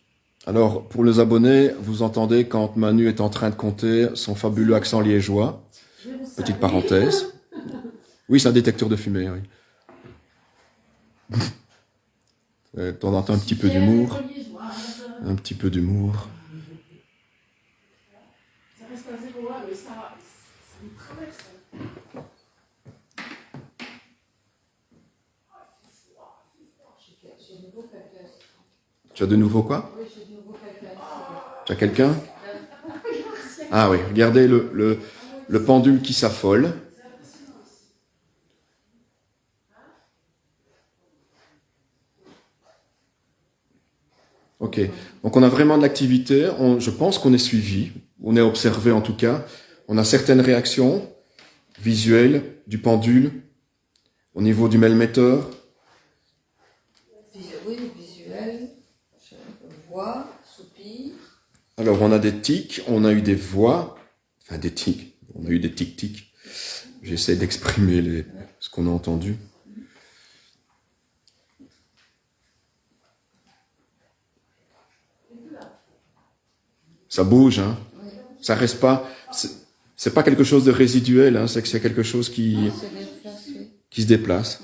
Alors, pour les abonnés, vous entendez quand Manu est en train de compter son fabuleux accent liégeois. 0,5. Petite parenthèse. Oui, c'est un détecteur de fumée, oui. De temps en temps, un petit peu d'humour. Un petit peu d'humour. Ça reste à 0,1, mais ça me traverse. J'ai de nouveau quelqu'un. Tu as de nouveau quoi? Oui, j'ai de nouveau quelqu'un. Tu as quelqu'un? Ah oui, regardez le pendule qui s'affole. Ok, donc on a vraiment de l'activité, je pense qu'on est suivi, on est observé en tout cas, on a certaines réactions visuelles du pendule, au niveau du melmetteur, oui, visuel, je vois, soupir. Alors, on a des tics, on a eu des voix, enfin des tics, on a eu des tic-tic. J'essaie d'exprimer ce qu'on a entendu. Ça bouge, hein. Ça reste pas. C'est pas quelque chose de résiduel, hein. C'est que c'est quelque chose qui se déplace.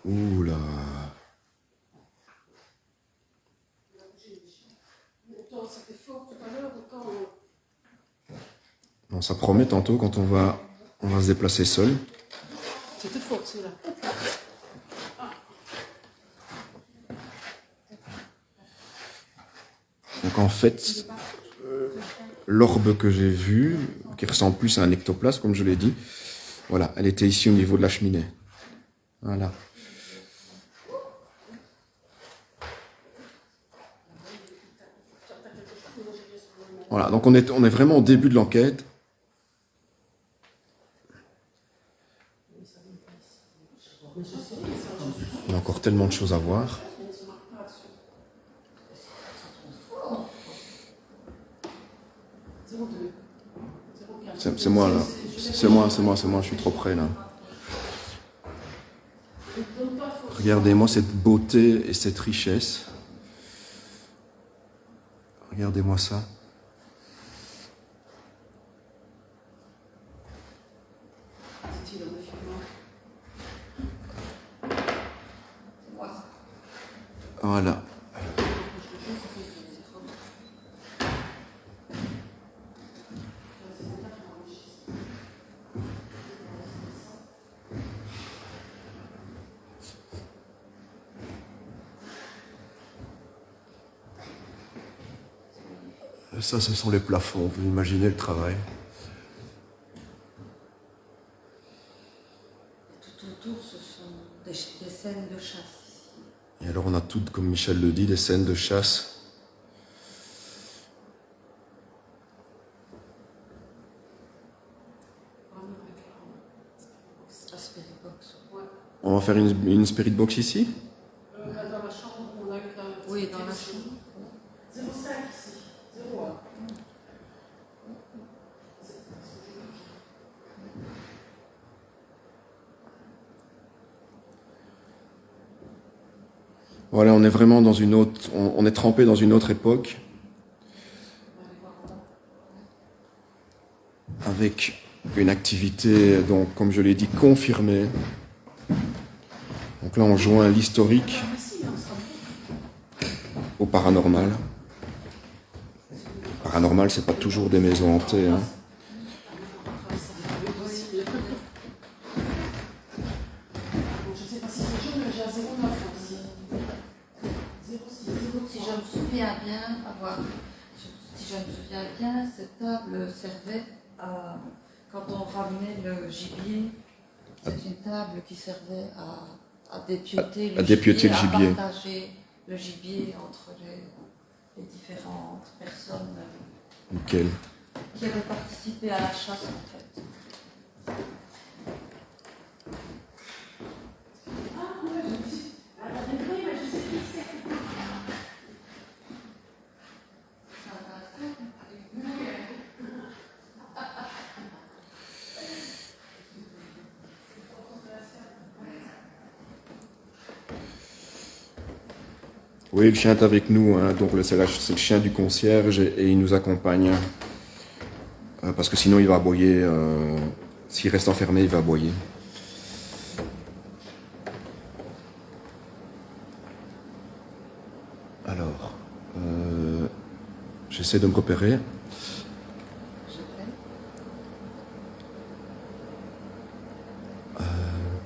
Ouh là. Non, ça promet tantôt quand on va se déplacer seul. C'était fort, celui-là. Donc en fait, l'orbe que j'ai vue, qui ressemble plus à un ectoplasme, comme je l'ai dit, voilà, elle était ici au niveau de la cheminée. Voilà. Voilà, donc on est vraiment au début de l'enquête. Il y a encore tellement de choses à voir. C'est moi là. C'est moi, je suis trop près là. Regardez-moi cette beauté et cette richesse. Regardez-moi ça. Voilà. Ça, ce sont les plafonds. Vous imaginez le travail. Tout autour, ce sont des scènes de chasse. Et alors on a toutes, comme Michel le dit, des scènes de chasse. On va faire une spirit box ici? Dans la chambre, on a eu Oui, dans la chambre. 05 ici, 01. Voilà, on est vraiment dans une autre, on est trempé dans une autre époque. Avec une activité, donc, comme je l'ai dit, confirmée. Donc là, on joint l'historique au paranormal. Paranormal, c'est pas toujours des maisons hantées, hein. Je ne sais pas si c'est jaune, mais j'ai un 09 aussi. 06. Si je me souviens bien, si je me souviens bien, cette table servait à, quand on ramenait le gibier, c'est une table qui servait à dépioter le gibier, à partager le gibier entre les différentes personnes Nickel. qui avaient participé à la chasse en fait. Oui, le chien est avec nous, hein, donc c'est le chien du concierge et il nous accompagne. Parce que sinon il va aboyer, s'il reste enfermé, il va aboyer. Alors, j'essaie de me repérer.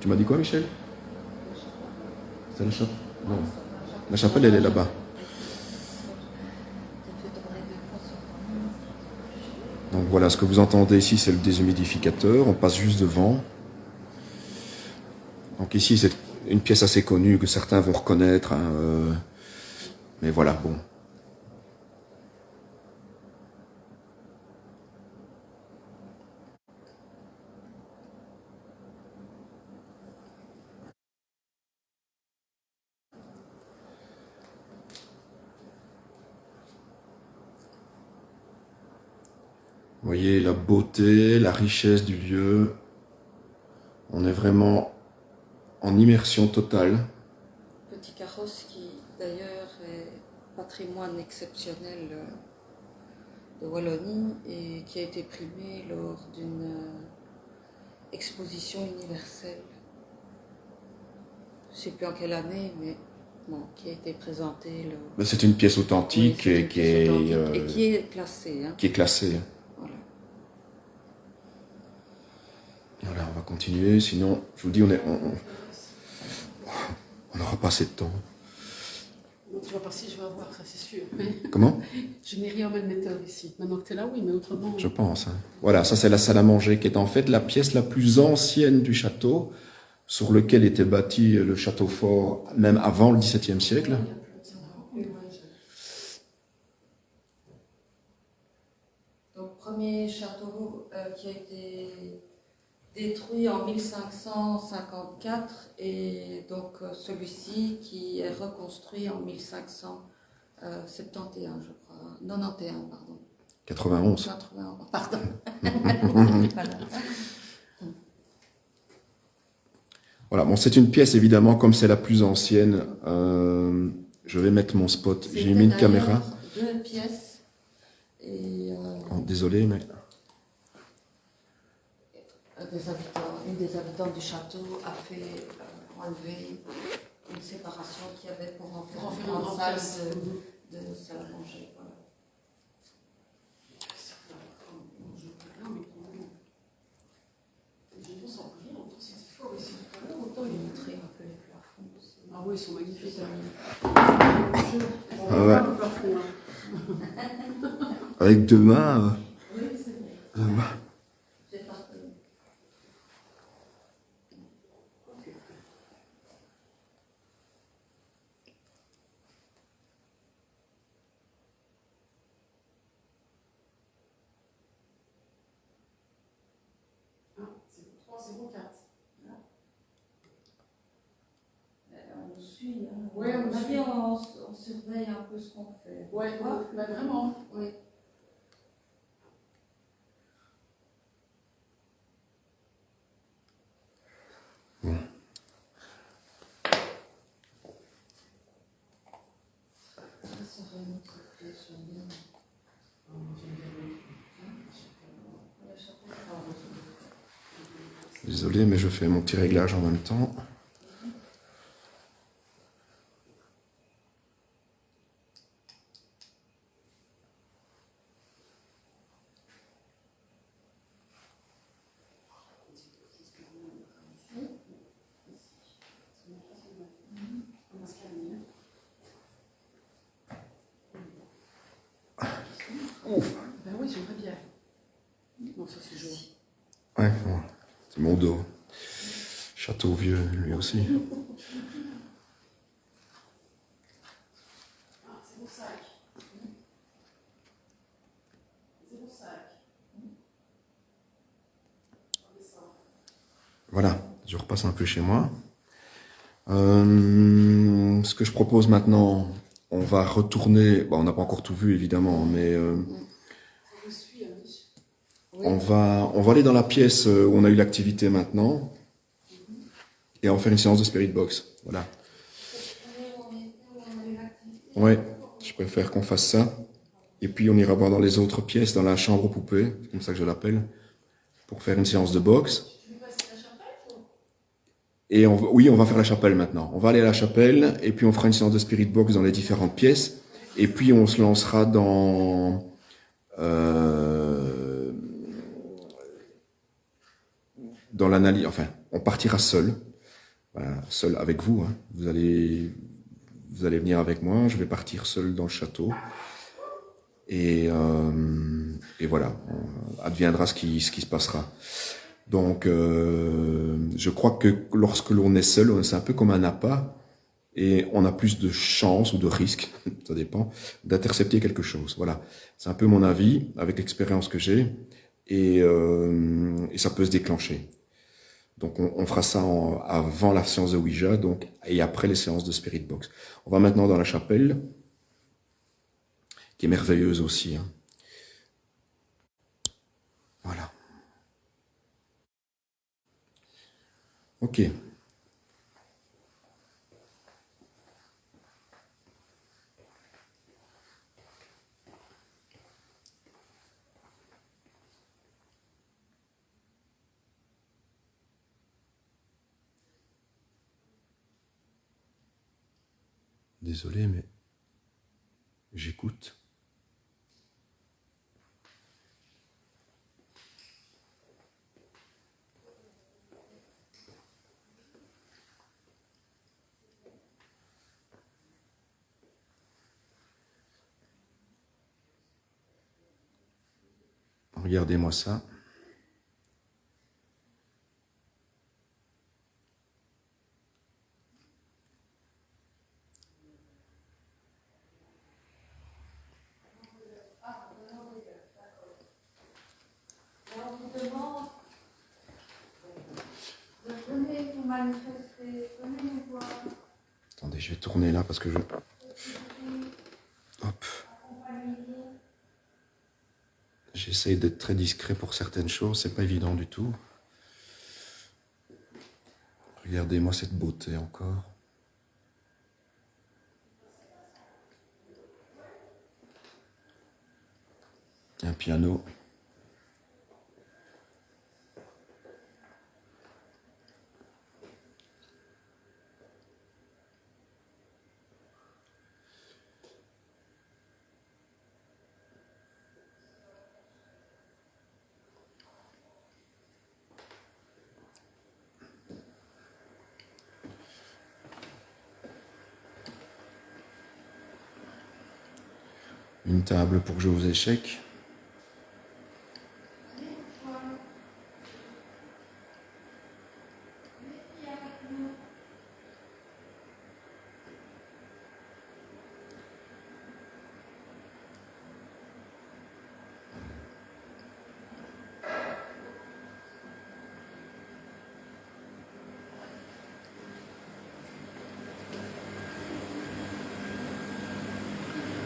Tu m'as dit quoi, Michel? C'est la chapelle? Non. La chapelle, elle est là-bas. Donc voilà, ce que vous entendez ici, c'est le déshumidificateur. On passe juste devant. Donc ici, c'est une pièce assez connue que certains vont reconnaître, hein, mais voilà, bon. voyez la beauté, la richesse du lieu. On est vraiment en immersion totale. Petit carrosse qui d'ailleurs est patrimoine exceptionnel de Wallonie et qui a été primé lors d'une exposition universelle. Je ne sais plus en quelle année, mais bon, qui a été présentée. C'est une pièce authentique, Oui, et, qui est, et qui est classée. Hein. qui est classée. Voilà. Voilà, on va continuer, sinon, je vous dis, on n'aura pas assez de temps. Non, tu vois pas si je vais avoir, ça c'est sûr. Mais Comment? je n'ai rien de méthode ici. Maintenant que tu es là, oui, mais autrement... Je pense. Hein. Voilà, ça c'est la salle à manger, qui est en fait la pièce la plus ancienne du château, sur lequel était bâti le château fort, même avant le XVIIe siècle. Donc, premier château qui a été détruit en 1554 et donc celui-ci qui est reconstruit en 1571, je crois. 91, pardon. 91. 91, pardon. Voilà, bon, c'est une pièce évidemment, comme c'est la plus ancienne. Je vais mettre mon spot. J'ai mis une caméra. Deux pièces. Et, Oh, désolé, mais. une des habitantes du château a fait enlever une séparation qu'il y avait pour en faire une grande salle de salle à manger. Voilà. Autant illustrer un peu les plafonds aussi. Ah oui, ils sont magnifiques. Ah ouais. Avec deux mains. Oui, c'est vrai. C'est parfait. C'est 304. On nous suit. Hein. Ouais, on nous suit. On surveille un peu ce qu'on fait. Ouais, bah vraiment. Oui. Ça serait une autre pièce, j'aime bien. Désolé, mais je fais mon petit réglage en même temps. Ben oui, j'aimerais bien. Non, ça c'est joli. Ouais, bon, c'est mon dos. Château vieux, lui aussi. Ah, c'est mon sac. C'est mon sac. Voilà, je repasse un peu chez moi. Ce que je propose maintenant, on va retourner. Bon, on n'a pas encore tout vu évidemment, mais on va aller dans la pièce où on a eu l'activité maintenant et on va faire une séance de spirit box. Voilà. Ouais, je préfère qu'on fasse ça. Et puis on ira voir dans les autres pièces, dans la chambre aux poupées, c'est comme ça que je l'appelle, pour faire une séance de boxe. Et oui, on va faire la chapelle maintenant. On va aller à la chapelle et puis on fera une séance de spirit box dans les différentes pièces. Et puis on se lancera dans l'analyse. Enfin, on partira seul, voilà, seul avec vous. Hein. Vous allez venir avec moi. Je vais partir seul dans le château. Et voilà, adviendra ce qui se passera. Donc, je crois que lorsque l'on est seul, c'est un peu comme un appât, et on a plus de chances ou de risques, ça dépend, d'intercepter quelque chose. Voilà, c'est un peu mon avis avec l'expérience que j'ai, et ça peut se déclencher. Donc, on fera ça avant la séance de Ouija, donc, et après les séances de Spirit Box. On va maintenant dans la chapelle, qui est merveilleuse aussi. Hein. Ok. Désolé, mais j'écoute. Regardez-moi ça. On vous demande de venir vous manifester, venez nous voir. Attendez, je vais tourner là parce que je... Hop. J'essaye d'être très discret pour certaines choses, c'est pas évident du tout. Regardez-moi cette beauté encore. Un piano. Une table pour jouer aux échecs.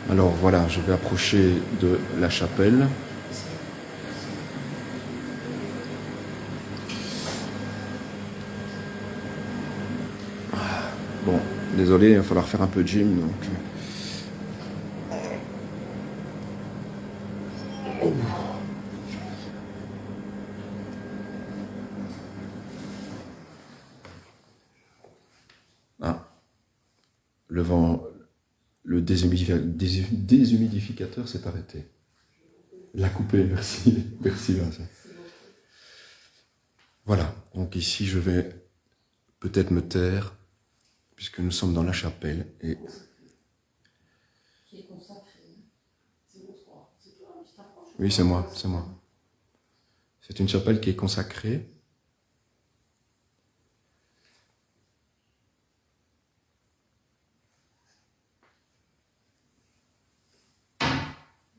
Alors voilà, je vais approcher de la chapelle. Bon, désolé, il va falloir faire un peu de gym, donc... Ah, le vent, le déshumidificateur s'est arrêté. La coupé, merci, merci Vincent. Voilà, donc ici je vais peut-être me taire, puisque nous sommes dans la chapelle, et... Qui est consacré. Oui, c'est moi, c'est moi. C'est une chapelle qui est consacrée.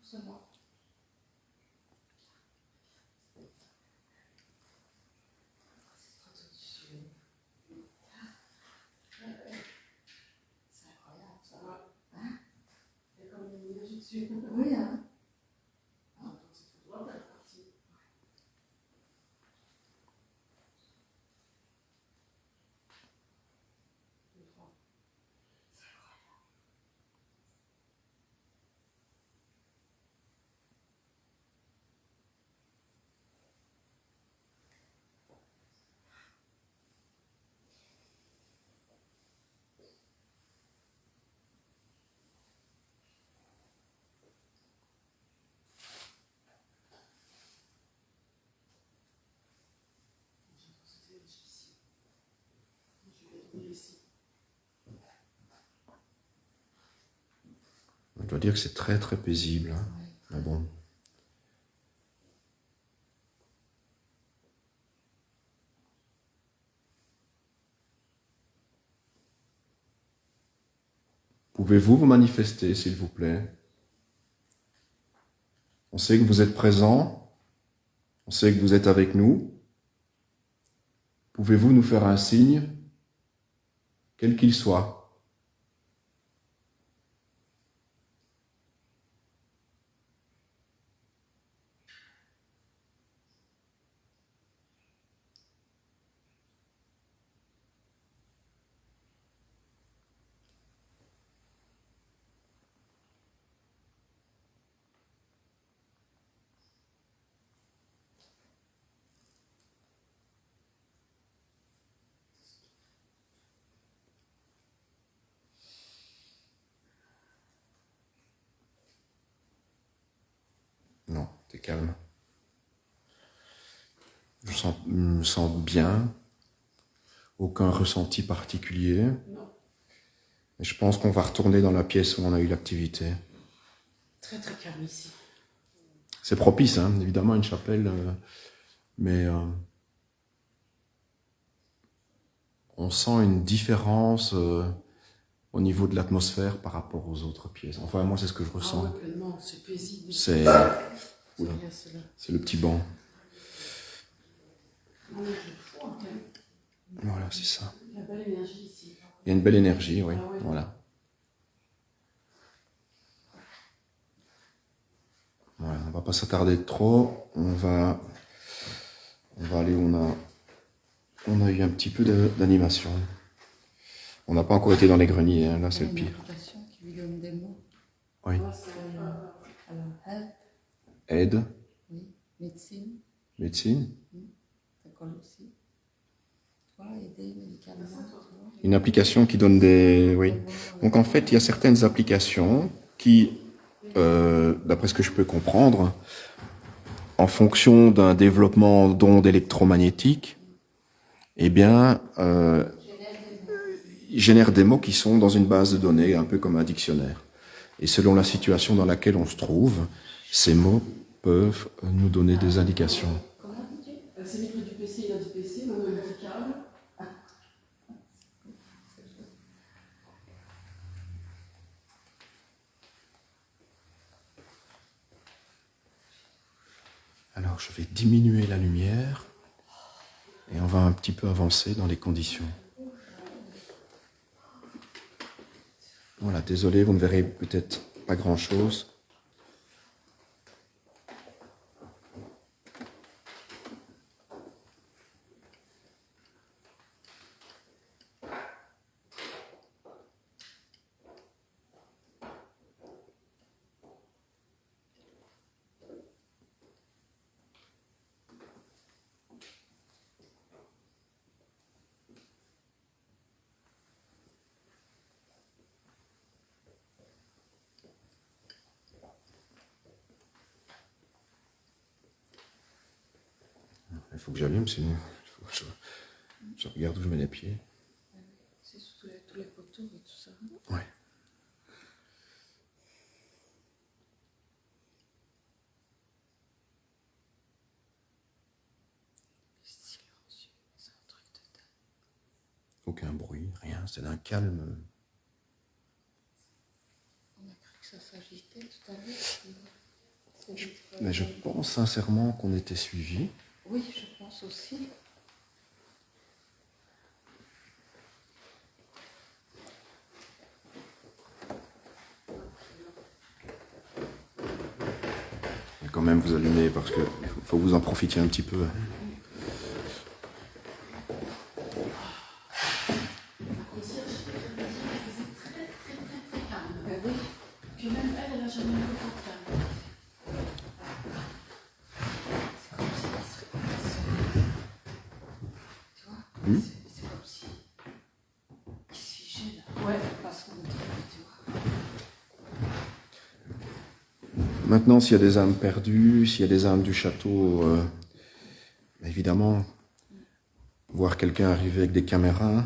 C'est moi. C'est incroyable, ça va. Hein? Il y a comme une énergie dessus. Oui, hein? Je dois dire que c'est très très paisible, hein. Mais bon. Pouvez-vous vous manifester, s'il vous plaît? On sait que vous êtes présent, on sait que vous êtes avec nous. Pouvez-vous nous faire un signe, quel qu'il soit? C'est calme. Me sens bien. Aucun ressenti particulier. Non. Et je pense qu'on va retourner dans la pièce où on a eu l'activité. Très très calme ici. C'est propice, hein, évidemment, une chapelle, mais on sent une différence au niveau de l'atmosphère par rapport aux autres pièces. Enfin, moi, c'est ce que je Ah ressens. ouais, pleinement, c'est paisible. C'est Oula. bien cela. C'est le petit banc. Non, mais j'ai froid quand même. Voilà, c'est ça. Il y a belle énergie ici. Il y a une belle énergie, oui. Ah ouais. Voilà. Voilà, on va pas s'attarder trop. On va aller où on a eu un petit peu d'animation. On n'a pas encore été dans les greniers, hein. Là c'est le Il y a une pire. application qui lui donne des mots. Oui. Moi, c'est Alors, help, Aide, oui, médecine, médecine. ça colle aussi. Tu vois, aider médicalement, tu vois. Une application qui donne des... Oui. Donc en fait, il y a certaines applications qui, d'après ce que je peux comprendre, en fonction d'un développement d'ondes électromagnétiques, eh bien, génèrent des mots qui sont dans une base de données, un peu comme un dictionnaire. Et selon la situation dans laquelle on se trouve, ces mots peuvent nous donner des indications. Elle s'est mise près du PC, il a du PC, maintenant il a du câble. Alors, je vais diminuer la lumière et on va un petit peu avancer dans les conditions. Voilà, désolé, vous ne verrez peut-être pas grand-chose. Il faut que j'allume, sinon il faut que je regarde où je mets les pieds. C'est sur tous les poteaux et tout ça. Ouais. Silencieux, c'est un truc de dingue. Aucun bruit, rien, c'est d'un calme. On a cru que ça s'agitait tout à l'heure. Mais je pense sincèrement qu'on était suivis. Oui, je pense aussi. Et quand même, vous allumez parce que faut vous en profiter un petit peu. Ben oui. Puis même elle, elle a jamais eu autant de calme. C'est comme si elle serait. Tu vois, c'est comme si. Il se figeait là. Ouais. Parce qu'on est tu vois. Maintenant, s'il y a des âmes perdues, s'il y a des âmes du château, évidemment, voir quelqu'un arriver avec des caméras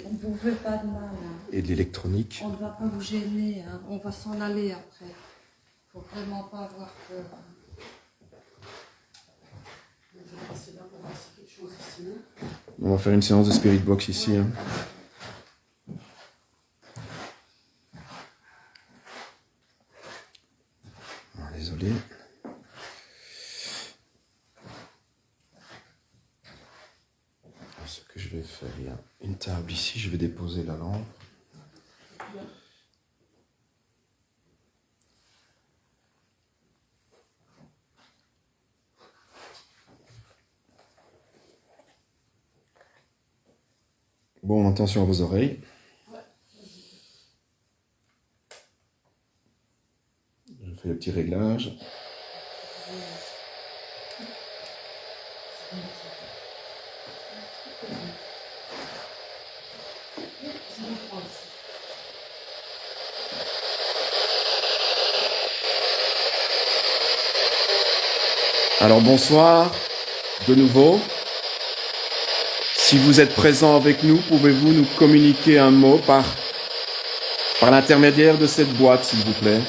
On ne vous fait pas de mal. Hein. et de l'électronique. On ne va pas vous gêner. Hein. On va s'en aller après. Il ne faut vraiment pas avoir peur. Je vais rester là pour voir si quelque chose ici. On va faire une séance de spirit box ici. Hein. Ah, désolé. Alors, ce que je vais faire, il y a une table ici, je vais déposer la lampe. Bon, attention à vos oreilles. Je fais le petit réglage. Alors bonsoir, de nouveau. Si vous êtes présent avec nous, pouvez-vous nous communiquer un mot par l'intermédiaire de cette boîte, s'il vous plaît?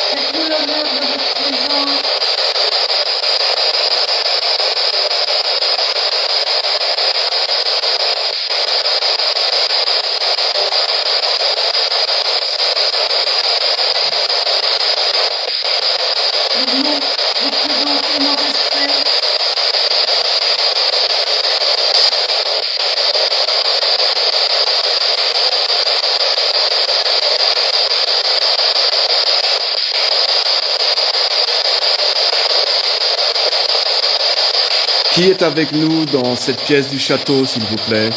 Faites-nous l'honneur de votre présence. Pouvons vous présenter nos respects. Qui est avec nous dans cette pièce du château, s'il vous plaît?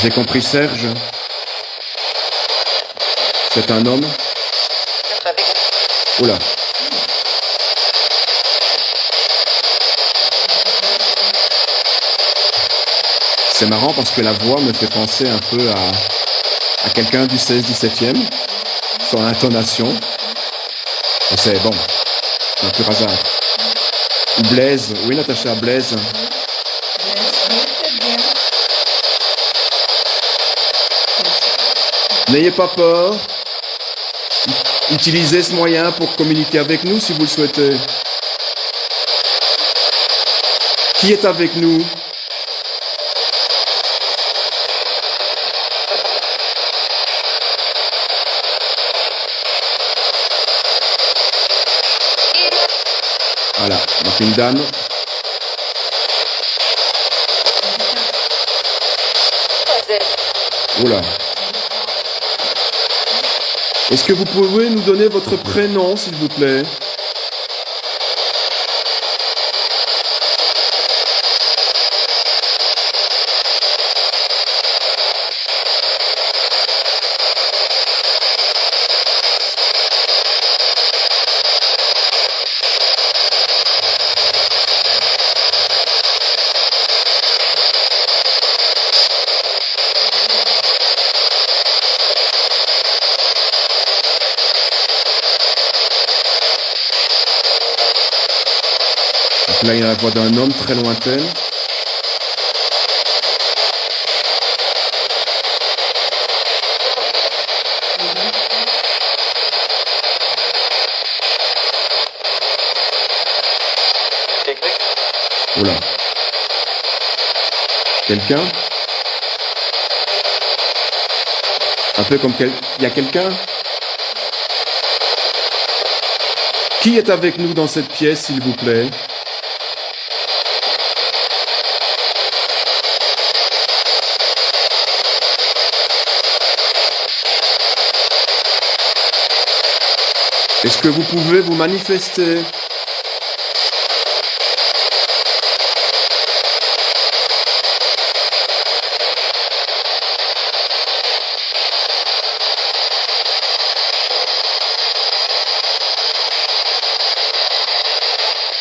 J'ai compris Serge. C'est un homme? Oula. C'est marrant parce que la voix me fait penser un peu à quelqu'un du 16-17e, son intonation. Et c'est bon, c'est un pur hasard. Ou Blaise, oui Natacha, Blaise. N'ayez pas peur. Utilisez ce moyen pour communiquer avec nous si vous le souhaitez. Qui est avec nous? Voilà, donc une dame. Oula. Est-ce que vous pouvez nous donner votre prénom, s'il vous plaît? Donc là, il y a la voix d'un homme très lointaine. Oula. Quelqu'un? Un peu comme il y a quelqu'un? Qui est avec nous dans cette pièce, s'il vous plaît? Est-ce que vous pouvez vous manifester?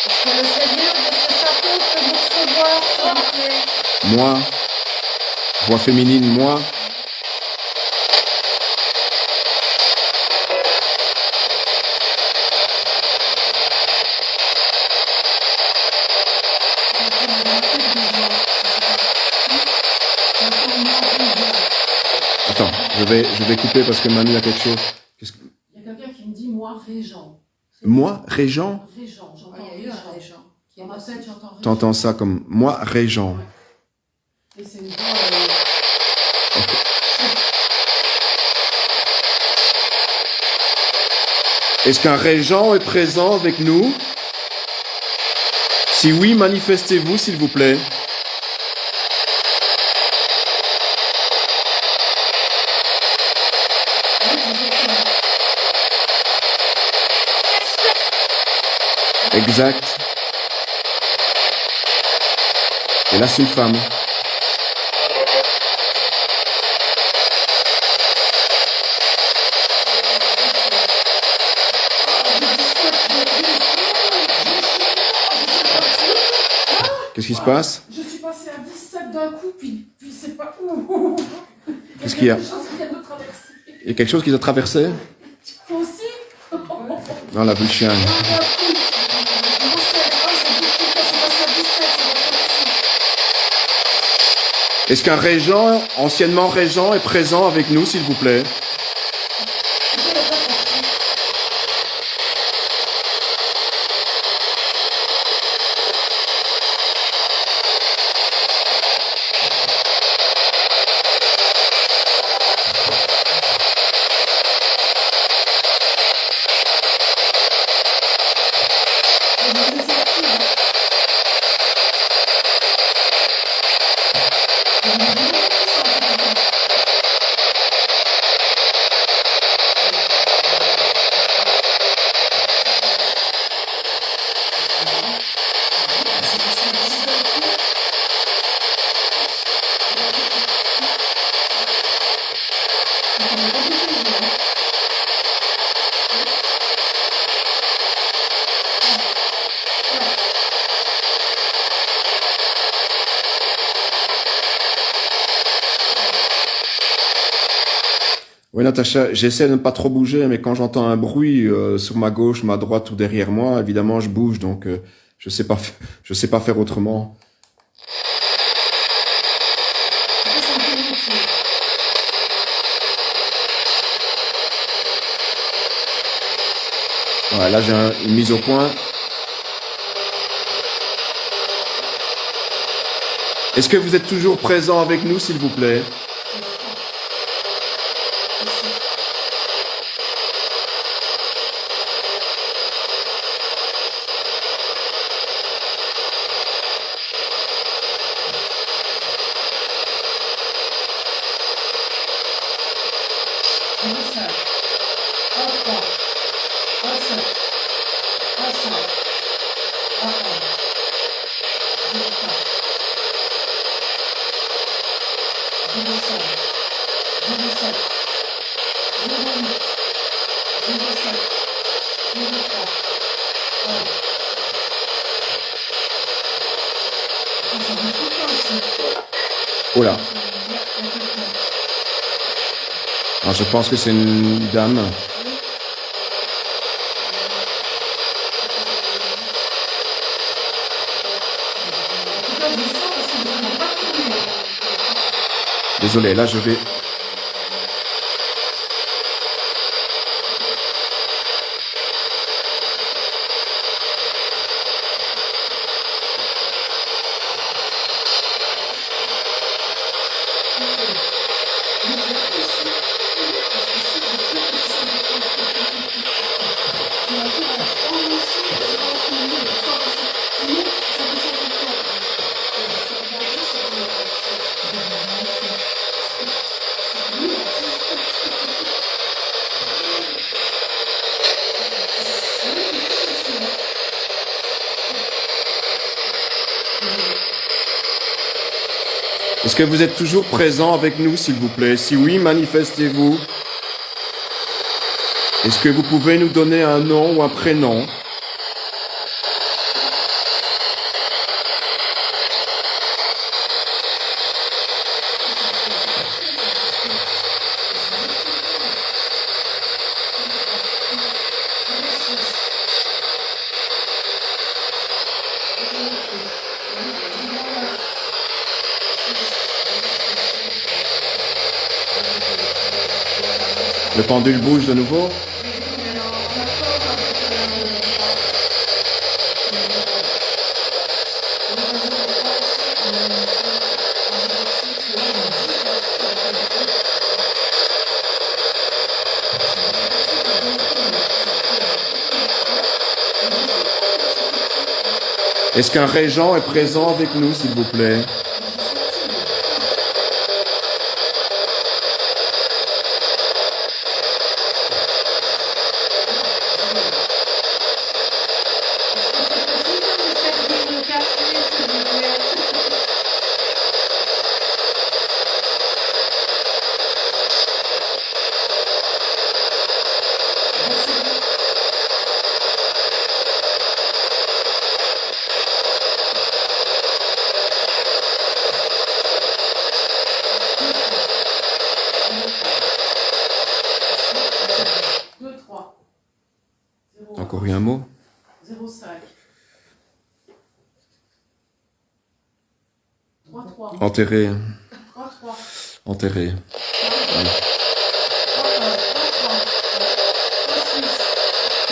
Est-ce que le Seigneur de ce château peut nous recevoir, s'il vous plaît? Moi? Voix féminine, moi? Attends, je vais couper parce que Manu a quelque chose. Il y a quelqu'un qui me dit moi, Régent. Moi, Régent? Régent, j'entends Il y a eu un Régent. régent. Dans ma tête, j'entends Régent. T'entends ça comme moi, Régent. Et c'est une voix. Est-ce qu'un Régent est présent avec nous? Si oui, manifestez-vous, s'il vous plaît. Exact. Et là, c'est une femme. Qu'est-ce qui se passe? Je suis passée à 17 d'un coup, puis c'est pas où. Qu'est-ce qu'il y a? Quelque chose qui vient de me traverser. Il y a quelque chose qui t'a traversé? Toi aussi? Non, la vue de chien. Est-ce qu'un régent, anciennement régent, est présent avec nous, s'il vous plaît? Oui, Natacha, j'essaie de ne pas trop bouger, mais quand j'entends un bruit sur ma gauche, ma droite ou derrière moi, évidemment, je bouge, donc je sais pas faire autrement. Ouais, là, j'ai une mise au point. Est-ce que vous êtes toujours présent avec nous, s'il vous plaît? Oh là. Alors, je pense que c'est une dame. Désolé, là je vais... Est-ce que vous êtes toujours présent avec nous, s'il vous plaît? Si oui, manifestez-vous. Est-ce que vous pouvez nous donner un nom ou un prénom? Le pendule bouge de nouveau. Est-ce qu'un régent est présent avec nous, s'il vous plaît? Encore eu un mot? 0,5. 3-3. Enterré. 3-3. Enterré. 3-1.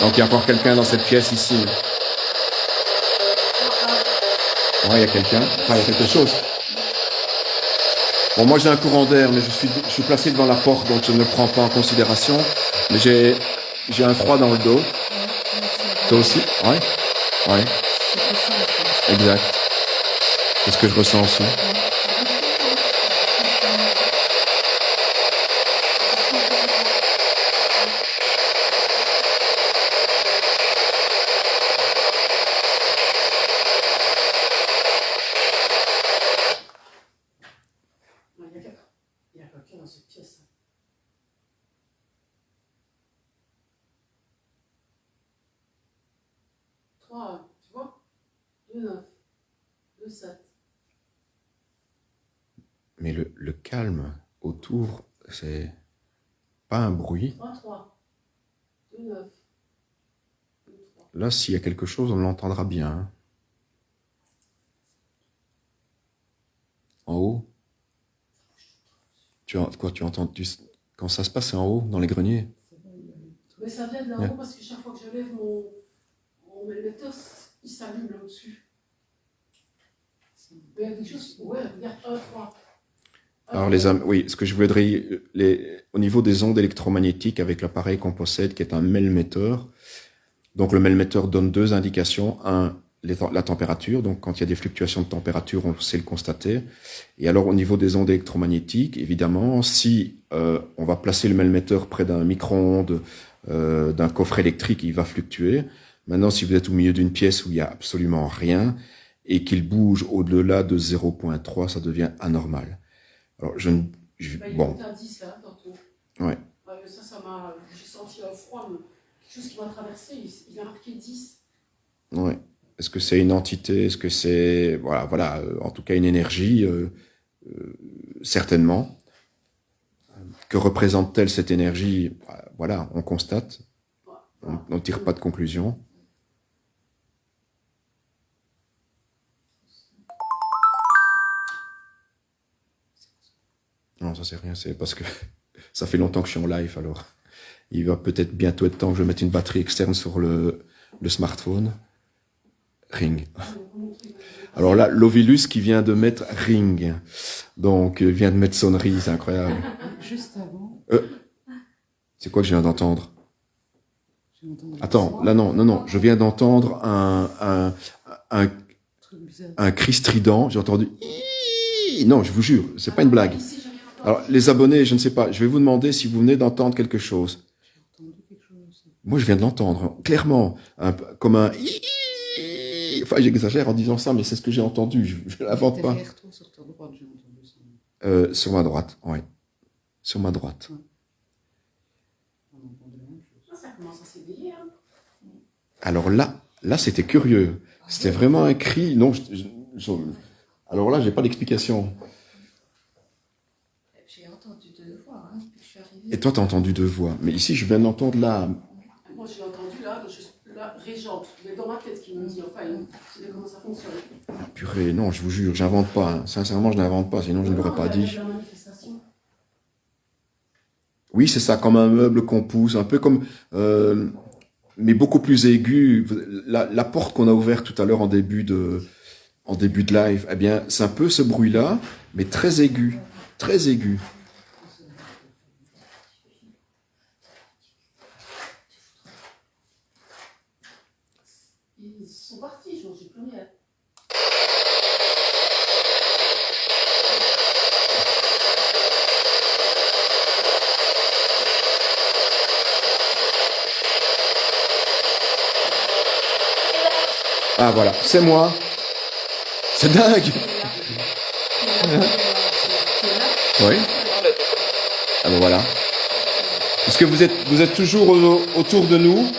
3-6. Donc il y a encore quelqu'un dans cette pièce ici. 3-1. Ouais, il y a quelqu'un. Enfin, il y a quelque chose. Bon, moi j'ai un courant d'air, mais je suis placé devant la porte, donc je ne le prends pas en considération. Mais j'ai un froid dans le dos. Toi aussi? Ouais. Ouais. Exact. C'est ce que je ressens aussi. Il y a quelqu'un dans cette pièce. 3, tu vois? 2-9. 2-7. Mais le calme autour, c'est pas un bruit. 3-3. 2-9. 2-3. Là, s'il y a quelque chose, on l'entendra bien. Hein. En haut. Tu entends quand ça se passe, c'est en haut, dans les greniers. Mais ça vient de là-haut parce que chaque fois que je lève mon émetteur, il s'allume là-dessus. Mais il y a quelque chose. Ouais, regarde, 1-3. Alors les amis, oui, ce que je voudrais, au niveau des ondes électromagnétiques avec l'appareil qu'on possède, qui est un melmetteur. Donc le melmetteur donne deux indications. Un, la température. Donc quand il y a des fluctuations de température, on sait le constater. Et alors au niveau des ondes électromagnétiques, évidemment, si on va placer le melmetteur près d'un micro-ondes, d'un coffret électrique, il va fluctuer. Maintenant, si vous êtes au milieu d'une pièce où il y a absolument rien et qu'il bouge au-delà de 0,3, ça devient anormal. Alors, bon. Il y a un 10 là, tantôt. Ouais. Ça m'a. J'ai senti un froid, quelque chose qui m'a traversé. Il a marqué 10. Ouais. Est-ce que c'est une entité? Est-ce que c'est. Voilà, en tout cas, une énergie? Certainement. Que représente-t-elle cette énergie? Voilà, on constate. On ne tire pas de conclusion. Non, ça c'est rien, c'est parce que ça fait longtemps que je suis en live, alors il va peut-être bientôt être temps que je mette une batterie externe sur le smartphone. Ring. Alors là, l'Ovilus qui vient de mettre ring, donc vient de mettre sonnerie, c'est incroyable. Juste avant. C'est quoi que je viens d'entendre? Attends, là non, je viens d'entendre un cri strident, j'ai entendu... Non, je vous jure, c'est pas une blague. Alors, les abonnés, je ne sais pas, je vais vous demander si vous venez d'entendre quelque chose. Moi, je viens de l'entendre, clairement, comme un... Enfin, j'exagère en disant ça, mais c'est ce que j'ai entendu, je l'invente pas. Derrière toi, sur ta droite, j'ai entendu ça. Sur ma droite, oui. Sur ma droite. Ça commence à s'éveiller, hein. Alors là, c'était curieux. C'était vraiment un cri. Non, alors là, j'ai pas d'explication. J'ai entendu 2 voix, hein, depuis que je suis arrivée. Et toi, t'as entendu 2 voix. Mais ici, je viens d'entendre là. Moi, je l'ai entendu là, Régente. Il est dans ma tête qui me dit, enfin, je sais comment ça fonctionne. Purée, non, je vous jure, j'invente pas. Hein. Sincèrement, je n'invente pas, sinon je ne l'aurais pas dit. La manifestation. Oui, c'est ça, comme un meuble qu'on pousse, un peu comme... mais beaucoup plus aigu. La porte qu'on a ouverte tout à l'heure en début de live, eh bien, c'est un peu ce bruit-là, mais très aigu. Très aigu. Ils sont partis, j'ai plus rien. Ah voilà, c'est moi. C'est dingue. Oui. Ah ben voilà. Est-ce que vous êtes toujours autour de nous?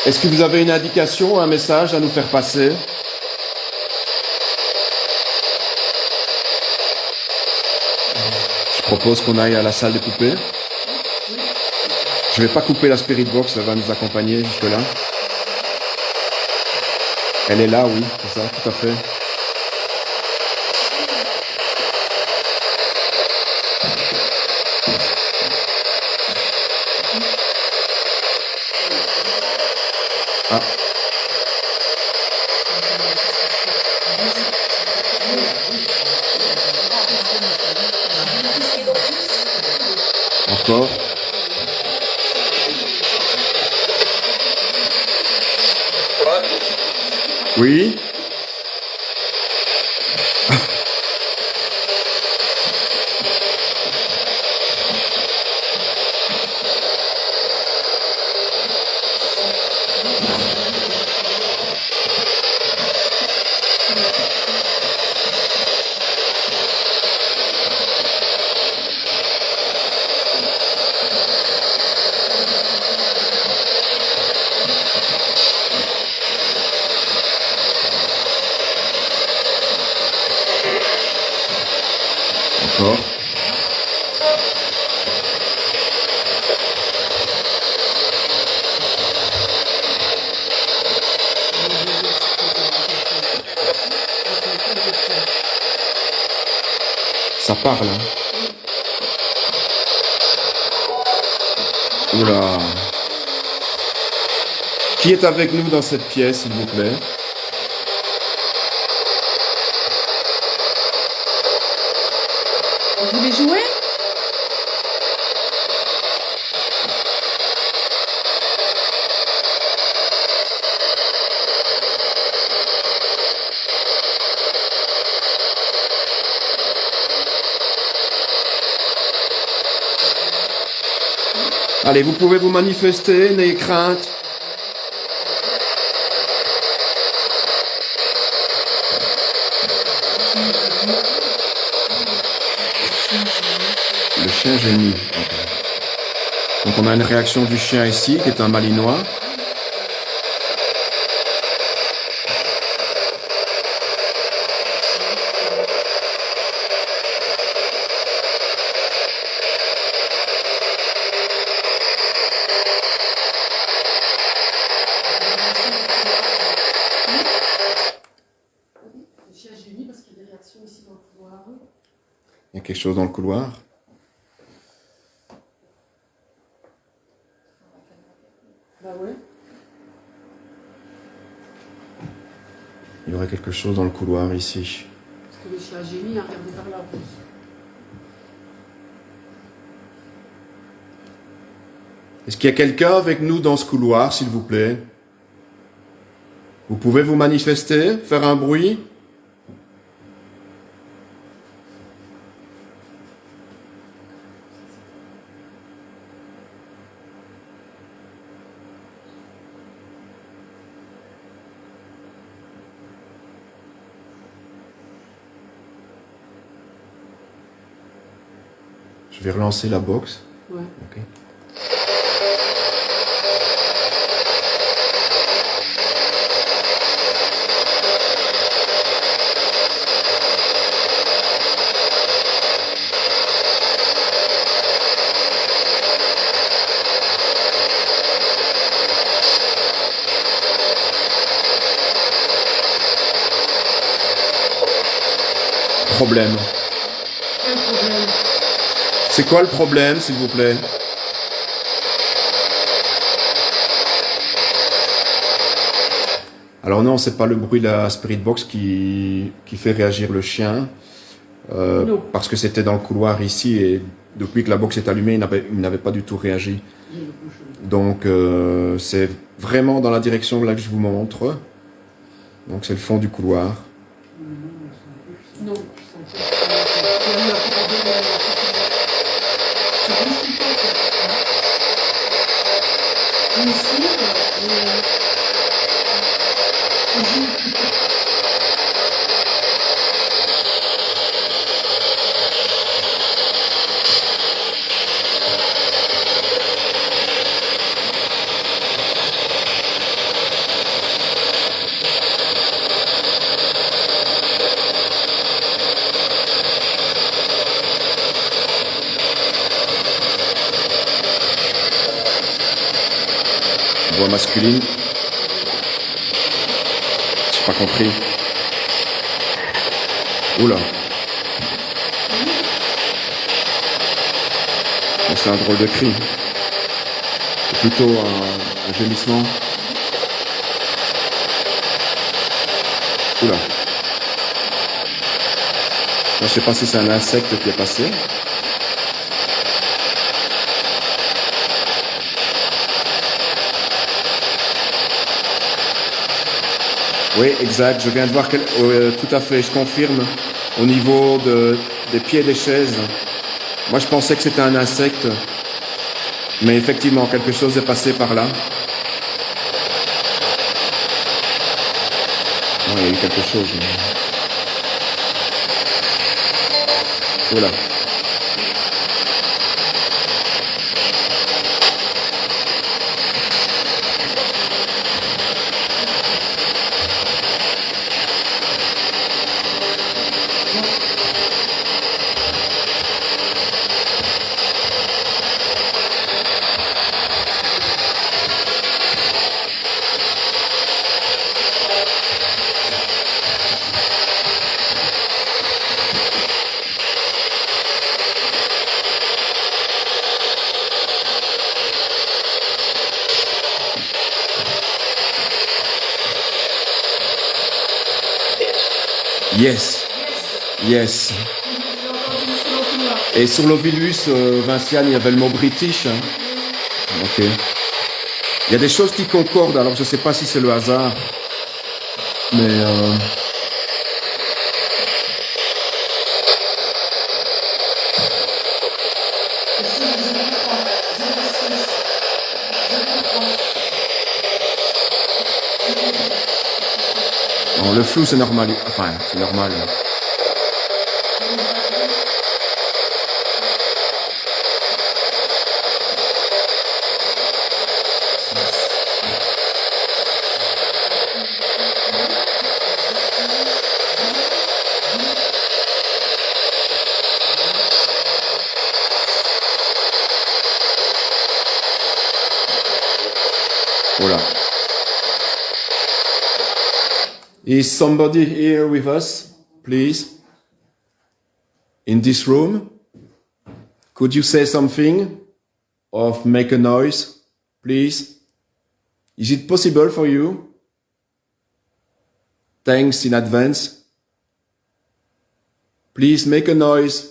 Est-ce que vous avez une indication, un message à nous faire passer? Je propose qu'on aille à la salle des poupées. Je vais pas couper la Spirit Box, elle va nous accompagner jusque-là. Elle est là, oui, c'est ça, tout à fait. Ah. Encore. Oui. Encore. Ça parle, hein. Oula. Qui est avec nous dans cette pièce, s'il vous plaît? Vous voulez jouer? Allez, vous pouvez vous manifester, n'ayez crainte. Le chien gémit. Donc on a une réaction du chien ici, qui est un malinois. Le chien gémit parce qu'il y a des réactions ici dans le couloir. Il y a quelque chose dans le couloir. Bah ouais. Il y aurait quelque chose dans le couloir ici. Parce que le chien gémit, hein, regardez par là en plus. Est-ce qu'il y a quelqu'un avec nous dans ce couloir, s'il vous plaît? Vous pouvez vous manifester, faire un bruit? Je vais relancer la box. Ouais. Ok. Problème. Quel problème? C'est quoi le problème, s'il vous plaît? Alors non, c'est pas le bruit de la Spirit Box qui fait réagir le chien, Non. parce que c'était dans le couloir ici et depuis que la box est allumée, il n'avait pas du tout réagi. Donc c'est vraiment dans la direction là que je vous montre. Donc c'est le fond du couloir. Non. Il y a eu un problème. Ça bouge tout le temps, ça. Ici, Voix masculine. J'ai pas compris. Oula. C'est un drôle de cri. C'est plutôt un gémissement. Oula. Je sais pas si c'est un insecte qui est passé. Oui, exact. Je viens de voir tout à fait, je confirme. Au niveau des pieds des chaises. Moi, je pensais que c'était un insecte. Mais effectivement, quelque chose est passé par là. Non, il y a eu quelque chose. Oula. Yes. Yes. Et sur l'Ovilus, Vinciane, il y avait le mot British. Hein. Ok. Il y a des choses qui concordent, alors je ne sais pas si c'est le hasard. Mais... Bon, le flou, c'est normal. Enfin, c'est normal. Voilà. Is somebody here with us, please? In this room? Could you say something or make a noise, please? Is it possible for you? Thanks in advance. Please make a noise.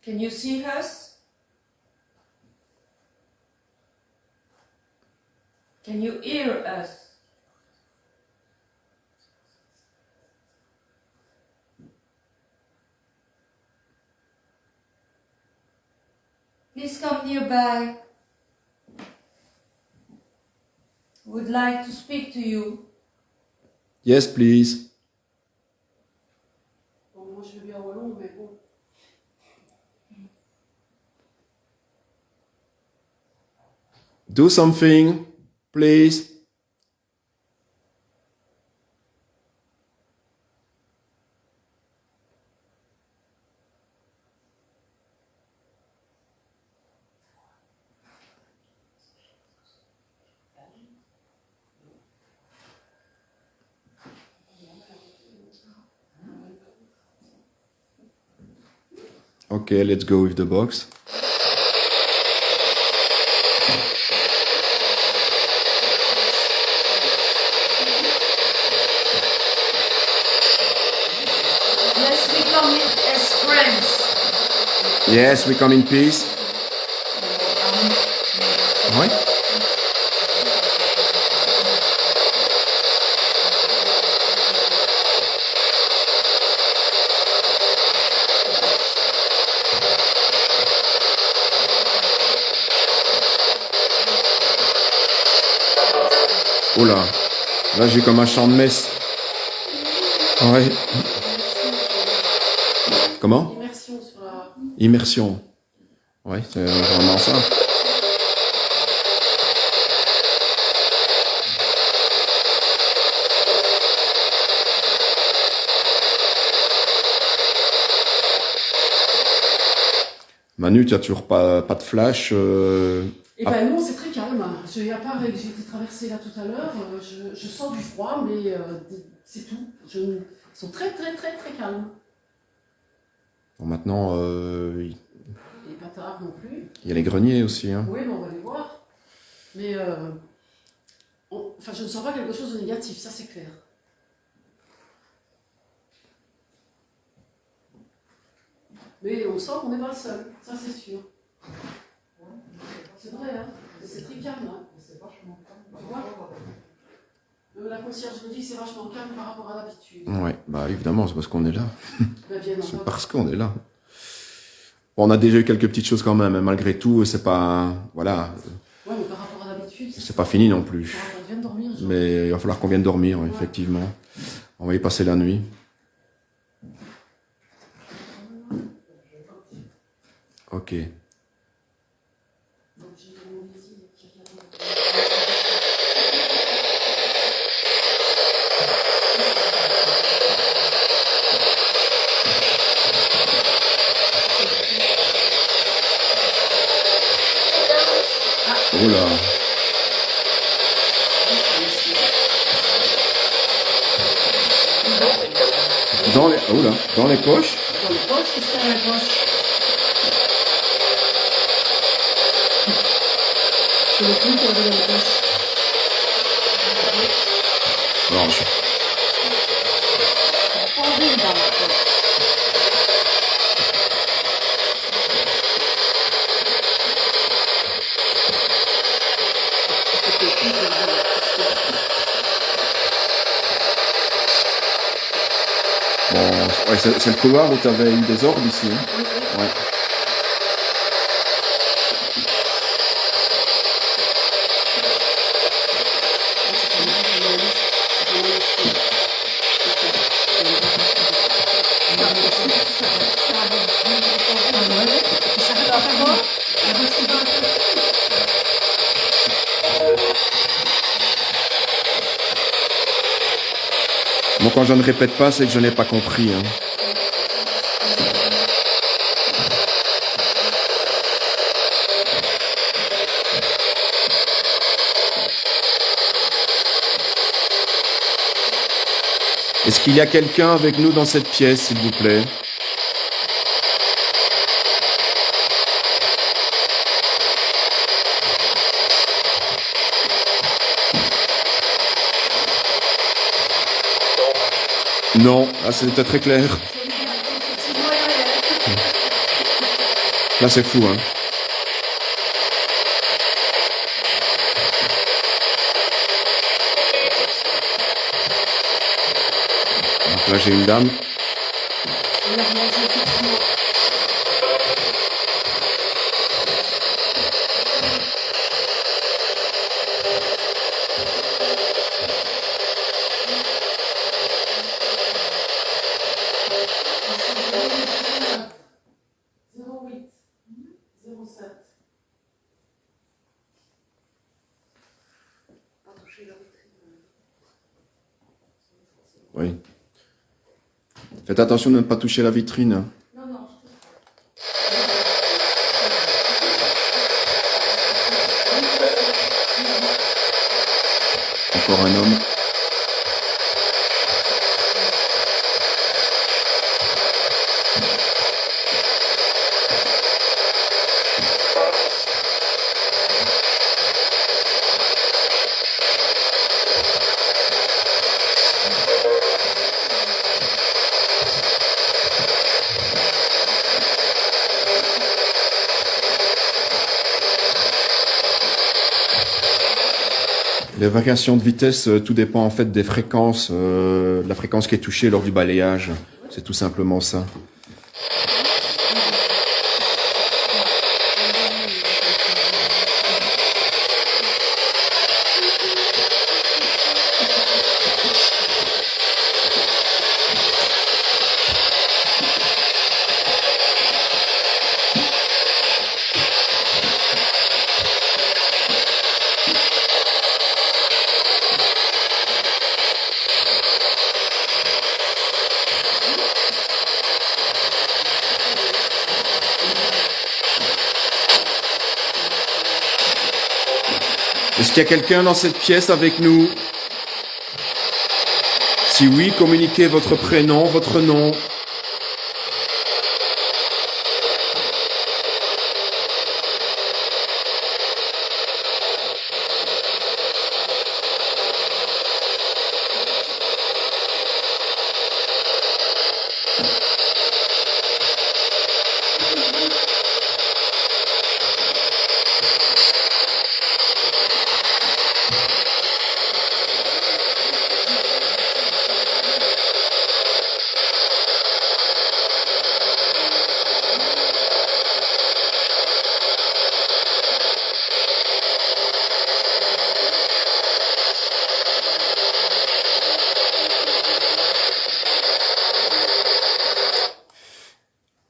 Can you see us? Can you hear us? Please come nearby. Would like to speak to you. Yes, please. Bon, moi je veux bien wallon, mais bon. Do something, please. Okay, let's go with the box. Yes, we come as friends. Yes, we come in peace. Ouais. Oh là, là j'ai comme un chant de messe. Ouais. Comment? Immersion sur la... Immersion. Ouais, c'est vraiment ça. Manu, tu as toujours pas de flash Et ben non, c'est très calme. À part que j'ai été traversée là tout à l'heure, je sens du froid, mais c'est tout. Ils sont très très très très calmes. Bon, maintenant, Et pas tard non plus. il y a les greniers aussi. Hein. Oui, mais on va les voir. Mais enfin, je ne sens pas quelque chose de négatif, ça c'est clair. Mais on sent qu'on n'est pas le seul, ça c'est sûr. C'est vrai, hein. C'est très calme. Hein. C'est vachement calme. Tu vois, la concierge me dit que c'est vachement calme par rapport à l'habitude. Ouais, bah évidemment, c'est parce qu'on est là. Ben, bien C'est parce qu'on est là. Bon, on a déjà eu quelques petites choses quand même, hein, malgré tout, c'est pas... Voilà. Ouais, mais par rapport à l'habitude... C'est pas fini non plus. On vient de dormir, genre. Mais il va falloir qu'on vienne dormir, ouais, effectivement. On va y passer la nuit. Ok. Oh là. Dans les, oh là, dans les poches. Dans les poches, qu'est-ce qu'il y a dans les poches? C'est le truc qu'il y avait dans les poches. Alors, Pendu dans la poche. bon, ouais, c'est le couloir où tu avais eu des orbes ici. Hein. Ouais. Bon, quand je ne répète pas, c'est que je n'ai pas compris. Hein. Est-ce qu'il y a quelqu'un avec nous dans cette pièce, s'il vous plaît? Non, ah, c'était très clair. Là, c'est fou, hein. Donc là, j'ai une dame. Oui. Faites attention de ne pas toucher la vitrine. Non, non. Encore un homme. Les variations de vitesse, tout dépend en fait des fréquences, de la fréquence qui est touchée lors du balayage. C'est tout simplement ça. Est-ce qu'il y a quelqu'un dans cette pièce avec nous? Si oui, communiquez votre prénom, votre nom.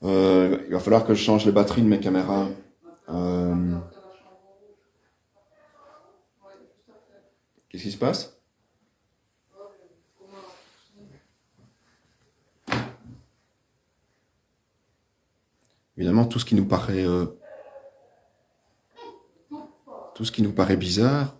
Il va falloir que je change les batteries de mes caméras. Qu'est-ce qui se passe? Évidemment, tout ce qui nous paraît bizarre.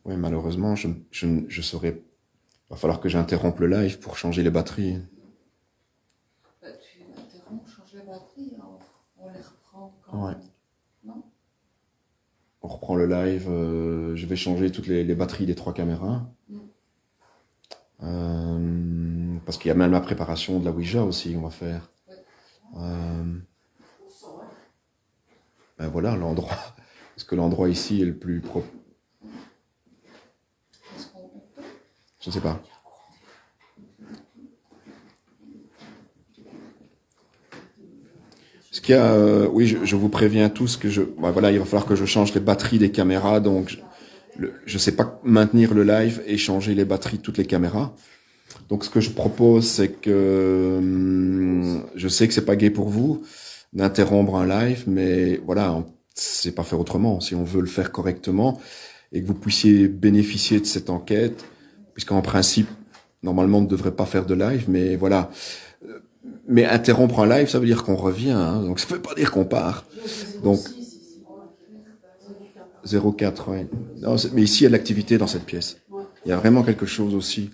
Oui, malheureusement, je saurais. Il va falloir que j'interrompe le live pour changer les batteries. Tu interromps, change les batteries, on les reprend quand Ouais. Non? On reprend le live. Je vais changer toutes les batteries des 3 caméras. Parce qu'il y a même la préparation de la Ouija aussi qu'on va faire. Ben voilà l'endroit. Est-ce que l'endroit ici est le plus propre? Je ne sais pas. Ce qu'il y a, oui, je vous préviens tous que voilà, il va falloir que je change les batteries des caméras, donc je sais pas maintenir le live et changer les batteries de toutes les caméras. Donc ce que je propose, c'est que je sais que c'est pas gai pour vous d'interrompre un live, mais voilà, c'est pas faire autrement. Si on veut le faire correctement et que vous puissiez bénéficier de cette enquête, puisqu'en principe, normalement, on ne devrait pas faire de live, mais voilà. Mais interrompre un live, ça veut dire qu'on revient, hein, donc ça veut pas dire qu'on part. Donc 04, ouais. Non, mais ici, il y a de l'activité dans cette pièce. Il y a vraiment quelque chose aussi.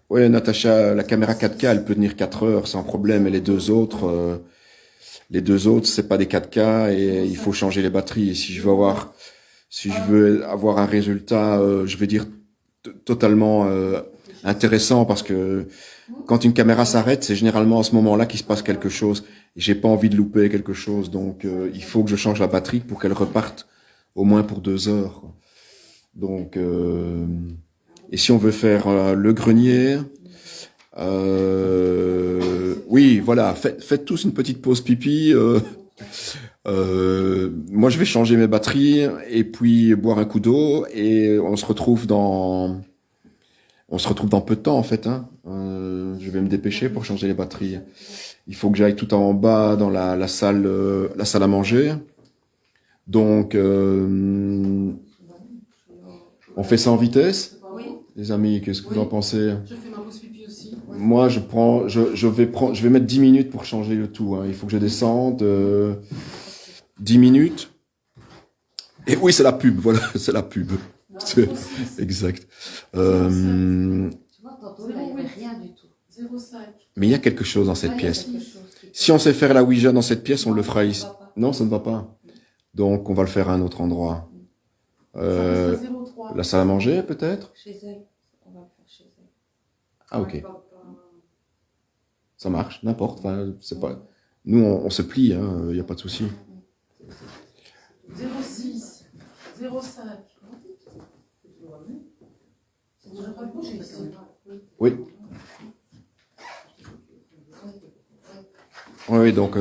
Oui, Natacha, la caméra 4K, elle peut tenir 4 heures sans problème, et les deux autres, c'est pas des 4K et il faut changer les batteries. Et si je veux avoir un résultat, je vais dire totalement intéressant, parce que quand une caméra s'arrête, c'est généralement à ce moment-là qu'il se passe quelque chose. Et j'ai pas envie de louper quelque chose, donc il faut que je change la batterie pour qu'elle reparte au moins pour 2 heures. Donc, et si on veut faire le grenier, oui, voilà, faites tous une petite pause pipi. Moi, je vais changer mes batteries et puis boire un coup d'eau, et on se retrouve dans peu de temps en fait. Hein. Je vais me dépêcher pour changer les batteries. Il faut que j'aille tout en bas dans la salle à manger. Donc, on fait ça en vitesse. Oui. Les amis, qu'est-ce que vous en pensez? Je fais ma pause pipi aussi. Moi, je vais mettre 10 minutes pour changer le tout. Hein. Il faut que je descende 10 minutes. Et oui, c'est la pub. Voilà, c'est la pub. Exact. Tu vois, tantôt, il n'y avait rien du tout. 0,5. Mais il y a quelque chose dans cette Ouais, il y a pièce. quelque chose qui- Si on sait faire la Ouija dans cette pièce, on le fera ici. Ça va pas. Non, ça ne va pas. Donc, on va le faire à un autre endroit. Ça reste à 0,3. La salle à manger, peut-être? Chez elle. On va le faire chez elle. Ah, ok. Ouais, pas- Ça marche, n'importe. Enfin, c'est pas. Nous, on se plie, il n'y a pas de souci. 0,6. 0,5. J'aurais pas bougé ici. Oui. Oui, donc.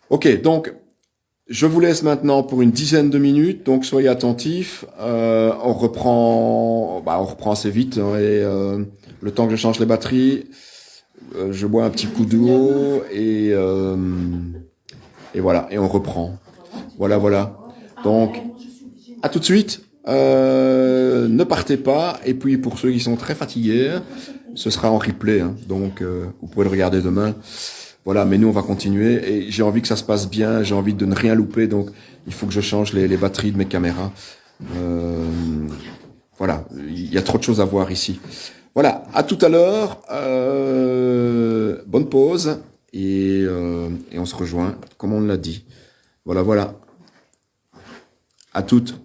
Ok, donc. Je vous laisse maintenant pour une dizaine de minutes, donc soyez attentifs. On reprend assez vite, hein, et le temps que je change les batteries, je bois un petit coup d'eau et Et voilà, et on reprend. Voilà, voilà. Donc, à tout de suite. Ne partez pas. Et puis, pour ceux qui sont très fatigués, ce sera en replay. Hein. Donc, vous pouvez le regarder demain. Voilà, mais nous, on va continuer. Et j'ai envie que ça se passe bien. J'ai envie de ne rien louper. Donc, il faut que je change les batteries de mes caméras. Voilà, il y a trop de choses à voir ici. Voilà, à tout à l'heure. Bonne pause. Et on se rejoint, comme on l'a dit. Voilà, voilà. À toutes.